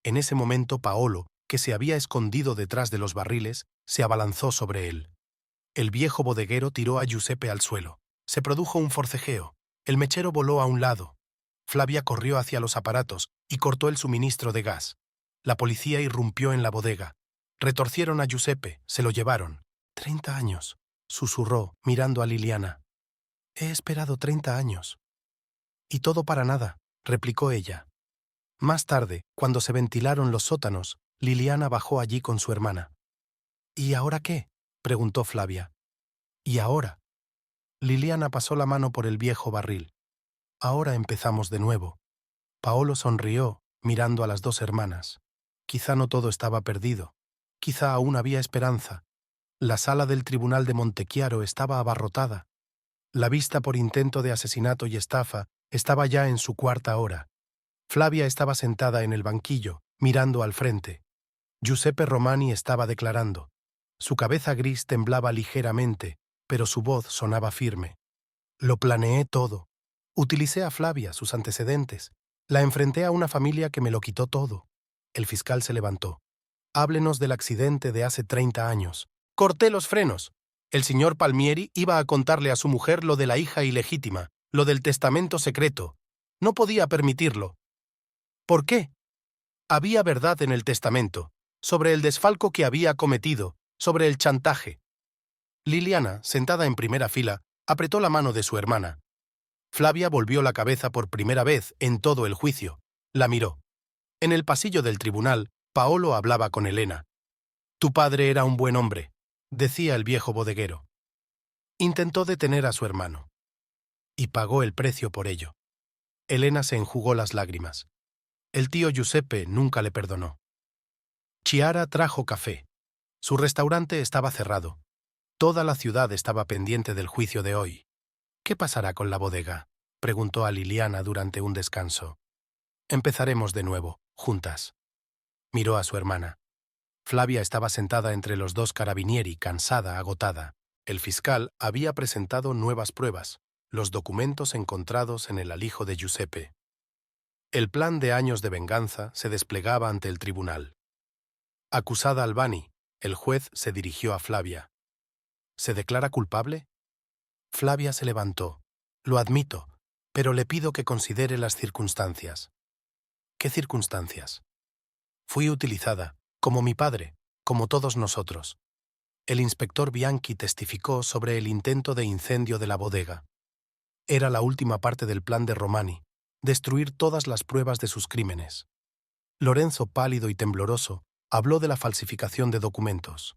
En ese momento Paolo que se había escondido detrás de los barriles, se abalanzó sobre él. El viejo bodeguero tiró a Giuseppe al suelo. Se produjo un forcejeo. El mechero voló a un lado. Flavia corrió hacia los aparatos y cortó el suministro de gas. La policía irrumpió en la bodega. Retorcieron a Giuseppe, se lo llevaron. 30 años, susurró, mirando a Liliana. He esperado 30 años. Y todo para nada, replicó ella. Más tarde, cuando se ventilaron los sótanos, Liliana bajó allí con su hermana. ¿Y ahora qué?, preguntó Flavia. ¿Y ahora? Liliana pasó la mano por el viejo barril. Ahora empezamos de nuevo. Paolo sonrió, mirando a las dos hermanas. Quizá no todo estaba perdido. Quizá aún había esperanza. La sala del tribunal de Montechiaro estaba abarrotada. La vista por intento de asesinato y estafa estaba ya en su cuarta hora. Flavia estaba sentada en el banquillo, mirando al frente. Giuseppe Romani estaba declarando. Su cabeza gris temblaba ligeramente, pero su voz sonaba firme. Lo planeé todo. Utilicé a Flavia, sus antecedentes. La enfrenté a una familia que me lo quitó todo. El fiscal se levantó. Háblenos del accidente de hace 30 años. Corté los frenos. El señor Palmieri iba a contarle a su mujer lo de la hija ilegítima, lo del testamento secreto. No podía permitirlo. ¿Por qué? Había verdad en el testamento, sobre el desfalco que había cometido, sobre el chantaje. Liliana, sentada en primera fila, apretó la mano de su hermana. Flavia volvió la cabeza por primera vez en todo el juicio. La miró. En el pasillo del tribunal, Paolo hablaba con Elena. «Tu padre era un buen hombre», decía el viejo bodeguero. Intentó detener a su hermano. Y pagó el precio por ello. Elena se enjugó las lágrimas. El tío Giuseppe nunca le perdonó. Chiara trajo café. Su restaurante estaba cerrado. Toda la ciudad estaba pendiente del juicio de hoy. «¿Qué pasará con la bodega?», preguntó a Liliana durante un descanso. «Empezaremos de nuevo, juntas». Miró a su hermana. Flavia estaba sentada entre los dos carabinieri, cansada, agotada. El fiscal había presentado nuevas pruebas, los documentos encontrados en el alijo de Giuseppe. El plan de años de venganza se desplegaba ante el tribunal. Acusada Albani, el juez se dirigió a Flavia. ¿Se declara culpable? Flavia se levantó. Lo admito, pero le pido que considere las circunstancias. ¿Qué circunstancias? Fui utilizada, como mi padre, como todos nosotros. El inspector Bianchi testificó sobre el intento de incendio de la bodega. Era la última parte del plan de Romani, destruir todas las pruebas de sus crímenes. Lorenzo, pálido y tembloroso, habló de la falsificación de documentos.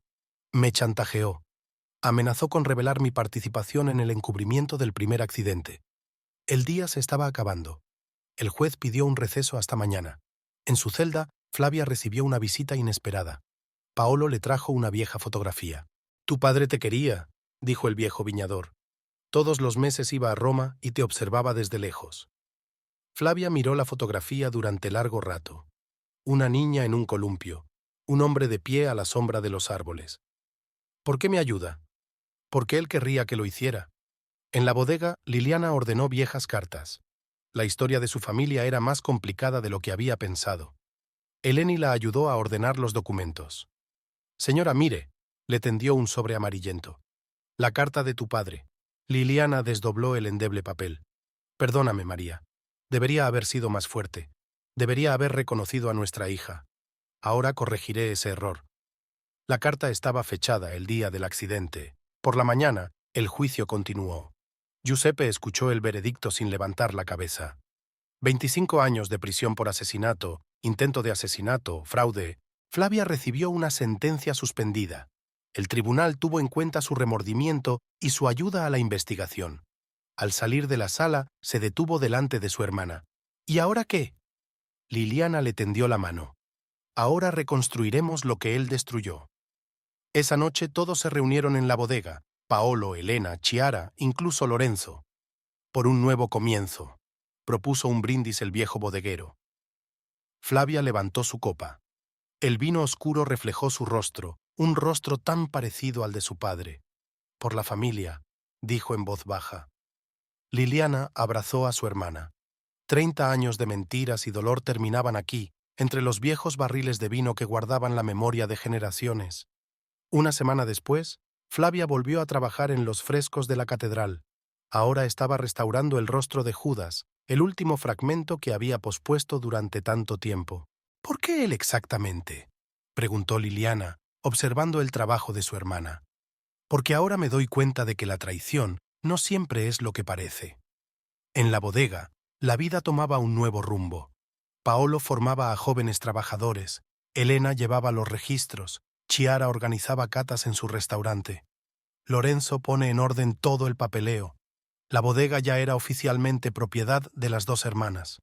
Me chantajeó. Amenazó con revelar mi participación en el encubrimiento del primer accidente. El día se estaba acabando. El juez pidió un receso hasta mañana. En su celda, Flavia recibió una visita inesperada. Paolo le trajo una vieja fotografía. «Tu padre te quería», dijo el viejo viñador. «Todos los meses iba a Roma y te observaba desde lejos». Flavia miró la fotografía durante largo rato. Una niña en un columpio, un hombre de pie a la sombra de los árboles. «¿Por qué me ayuda?» «Porque él querría que lo hiciera». En la bodega, Liliana ordenó viejas cartas. La historia de su familia era más complicada de lo que había pensado. Eleni la ayudó a ordenar los documentos. «Señora, mire», le tendió un sobre amarillento. «La carta de tu padre». Liliana desdobló el endeble papel. «Perdóname, María. Debería haber sido más fuerte. Debería haber reconocido a nuestra hija. Ahora corregiré ese error». La carta estaba fechada el día del accidente. Por la mañana, el juicio continuó. Giuseppe escuchó el veredicto sin levantar la cabeza. 25 años de prisión por asesinato, intento de asesinato, fraude. Flavia recibió una sentencia suspendida. El tribunal tuvo en cuenta su remordimiento y su ayuda a la investigación. Al salir de la sala, se detuvo delante de su hermana. «¿Y ahora qué?» Liliana le tendió la mano. «Ahora reconstruiremos lo que él destruyó». Esa noche todos se reunieron en la bodega. Paolo, Elena, Chiara, incluso Lorenzo. «Por un nuevo comienzo», propuso un brindis el viejo bodeguero. Flavia levantó su copa. El vino oscuro reflejó su rostro, un rostro tan parecido al de su padre. «Por la familia», dijo en voz baja. Liliana abrazó a su hermana. 30 años de mentiras y dolor terminaban aquí, entre los viejos barriles de vino que guardaban la memoria de generaciones. Una semana después, Flavia volvió a trabajar en los frescos de la catedral. Ahora estaba restaurando el rostro de Judas, el último fragmento que había pospuesto durante tanto tiempo. ¿Por qué él exactamente?, preguntó Liliana, observando el trabajo de su hermana. Porque ahora me doy cuenta de que la traición no siempre es lo que parece. En la bodega, la vida tomaba un nuevo rumbo. Paolo formaba a jóvenes trabajadores, Elena llevaba los registros, Chiara organizaba catas en su restaurante. Lorenzo pone en orden todo el papeleo. La bodega ya era oficialmente propiedad de las dos hermanas.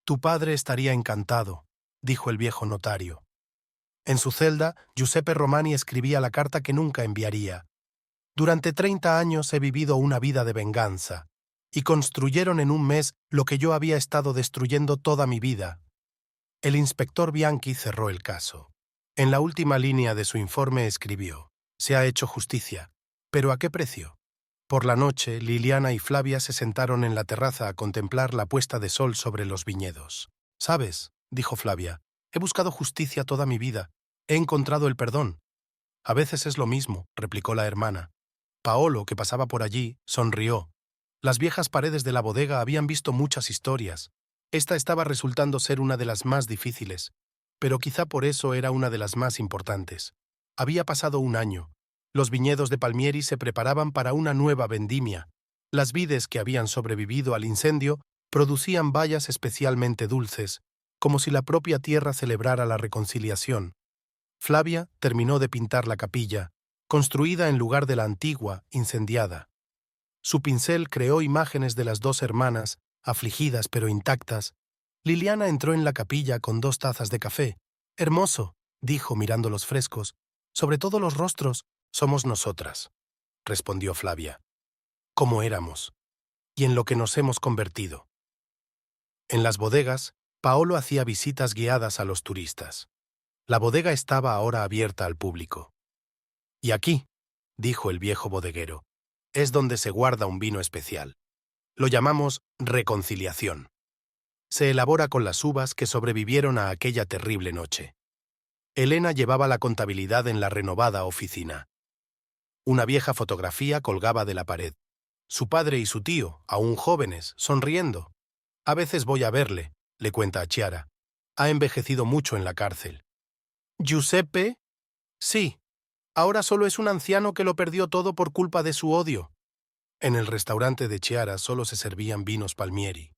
Tu padre estaría encantado, dijo el viejo notario. En su celda, Giuseppe Romani escribía la carta que nunca enviaría. Durante 30 años he vivido una vida de venganza, y construyeron en un mes lo que yo había estado destruyendo toda mi vida. El inspector Bianchi cerró el caso. En la última línea de su informe escribió: se ha hecho justicia, pero ¿a qué precio? Por la noche, Liliana y Flavia se sentaron en la terraza a contemplar la puesta de sol sobre los viñedos. «¿Sabes?», dijo Flavia, «he buscado justicia toda mi vida. He encontrado el perdón». «A veces es lo mismo», replicó la hermana. Paolo, que pasaba por allí, sonrió. Las viejas paredes de la bodega habían visto muchas historias. Esta estaba resultando ser una de las más difíciles, pero quizá por eso era una de las más importantes. Había pasado un año. Los viñedos de Palmieri se preparaban para una nueva vendimia. Las vides que habían sobrevivido al incendio producían bayas especialmente dulces, como si la propia tierra celebrara la reconciliación. Flavia terminó de pintar la capilla, construida en lugar de la antigua, incendiada. Su pincel creó imágenes de las dos hermanas, afligidas pero intactas. Liliana entró en la capilla con 2 tazas de café. «Hermoso», dijo mirando los frescos, «sobre todo los rostros». «Somos nosotras», respondió Flavia. «Como éramos, y en lo que nos hemos convertido». En las bodegas, Paolo hacía visitas guiadas a los turistas. La bodega estaba ahora abierta al público. «Y aquí», dijo el viejo bodeguero, «es donde se guarda un vino especial. Lo llamamos reconciliación. Se elabora con las uvas que sobrevivieron a aquella terrible noche». Elena llevaba la contabilidad en la renovada oficina. Una vieja fotografía colgaba de la pared. Su padre y su tío, aún jóvenes, sonriendo. «A veces voy a verle», le cuenta a Chiara. «Ha envejecido mucho en la cárcel». «¿Giuseppe?» «Sí. Ahora solo es un anciano que lo perdió todo por culpa de su odio». En el restaurante de Chiara solo se servían vinos Palmieri.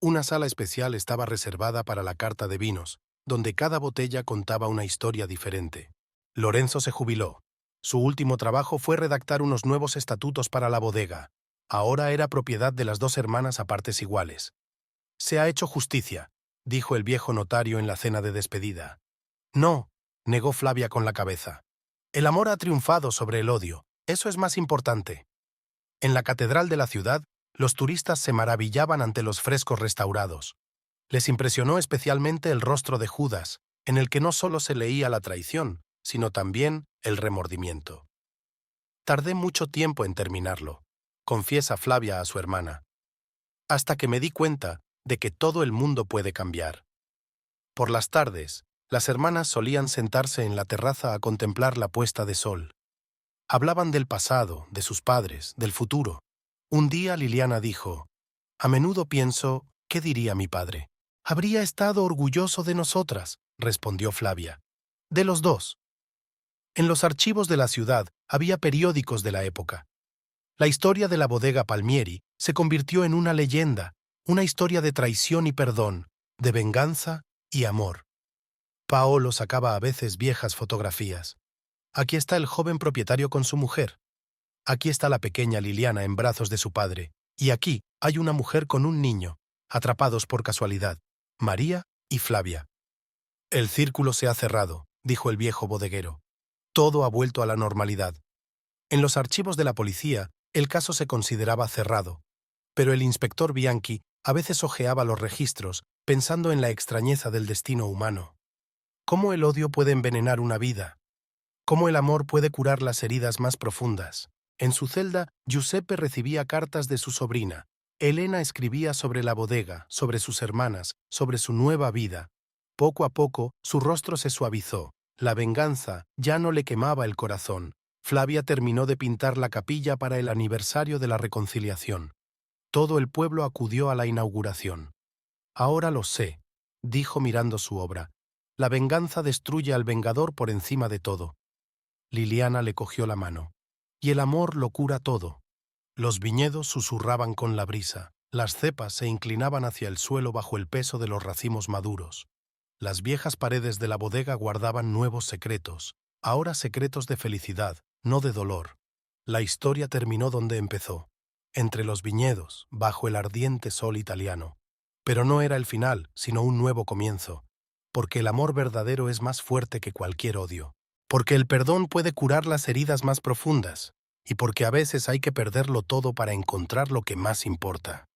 Una sala especial estaba reservada para la carta de vinos, donde cada botella contaba una historia diferente. Lorenzo se jubiló. Su último trabajo fue redactar unos nuevos estatutos para la bodega. Ahora era propiedad de las dos hermanas a partes iguales. «Se ha hecho justicia», dijo el viejo notario en la cena de despedida. «No», negó Flavia con la cabeza. «El amor ha triunfado sobre el odio. Eso es más importante». En la catedral de la ciudad, los turistas se maravillaban ante los frescos restaurados. Les impresionó especialmente el rostro de Judas, en el que no solo se leía la traición, sino también el remordimiento. «Tardé mucho tiempo en terminarlo», confiesa Flavia a su hermana, «hasta que me di cuenta de que todo el mundo puede cambiar». Por las tardes, las hermanas solían sentarse en la terraza a contemplar la puesta de sol. Hablaban del pasado, de sus padres, del futuro. Un día Liliana dijo: «A menudo pienso, ¿qué diría mi padre?». «Habría estado orgulloso de nosotras», respondió Flavia. «De los dos». En los archivos de la ciudad había periódicos de la época. La historia de la bodega Palmieri se convirtió en una leyenda, una historia de traición y perdón, de venganza y amor. Paolo sacaba a veces viejas fotografías. Aquí está el joven propietario con su mujer. Aquí está la pequeña Liliana en brazos de su padre. Y aquí hay una mujer con un niño, atrapados por casualidad, María y Flavia. «El círculo se ha cerrado», dijo el viejo bodeguero. «Todo ha vuelto a la normalidad». En los archivos de la policía, el caso se consideraba cerrado, pero el inspector Bianchi a veces hojeaba los registros, pensando en la extrañeza del destino humano. ¿Cómo el odio puede envenenar una vida? ¿Cómo el amor puede curar las heridas más profundas? En su celda, Giuseppe recibía cartas de su sobrina. Elena escribía sobre la bodega, sobre sus hermanas, sobre su nueva vida. Poco a poco, su rostro se suavizó. La venganza ya no le quemaba el corazón. Flavia terminó de pintar la capilla para el aniversario de la reconciliación. Todo el pueblo acudió a la inauguración. Ahora lo sé, dijo mirando su obra. La venganza destruye al vengador por encima de todo. Liliana le cogió la mano. Y el amor lo cura todo. Los viñedos susurraban con la brisa. Las cepas se inclinaban hacia el suelo bajo el peso de los racimos maduros. Las viejas paredes de la bodega guardaban nuevos secretos, ahora secretos de felicidad, no de dolor. La historia terminó donde empezó, entre los viñedos, bajo el ardiente sol italiano. Pero no era el final, sino un nuevo comienzo, porque el amor verdadero es más fuerte que cualquier odio, porque el perdón puede curar las heridas más profundas, y porque a veces hay que perderlo todo para encontrar lo que más importa.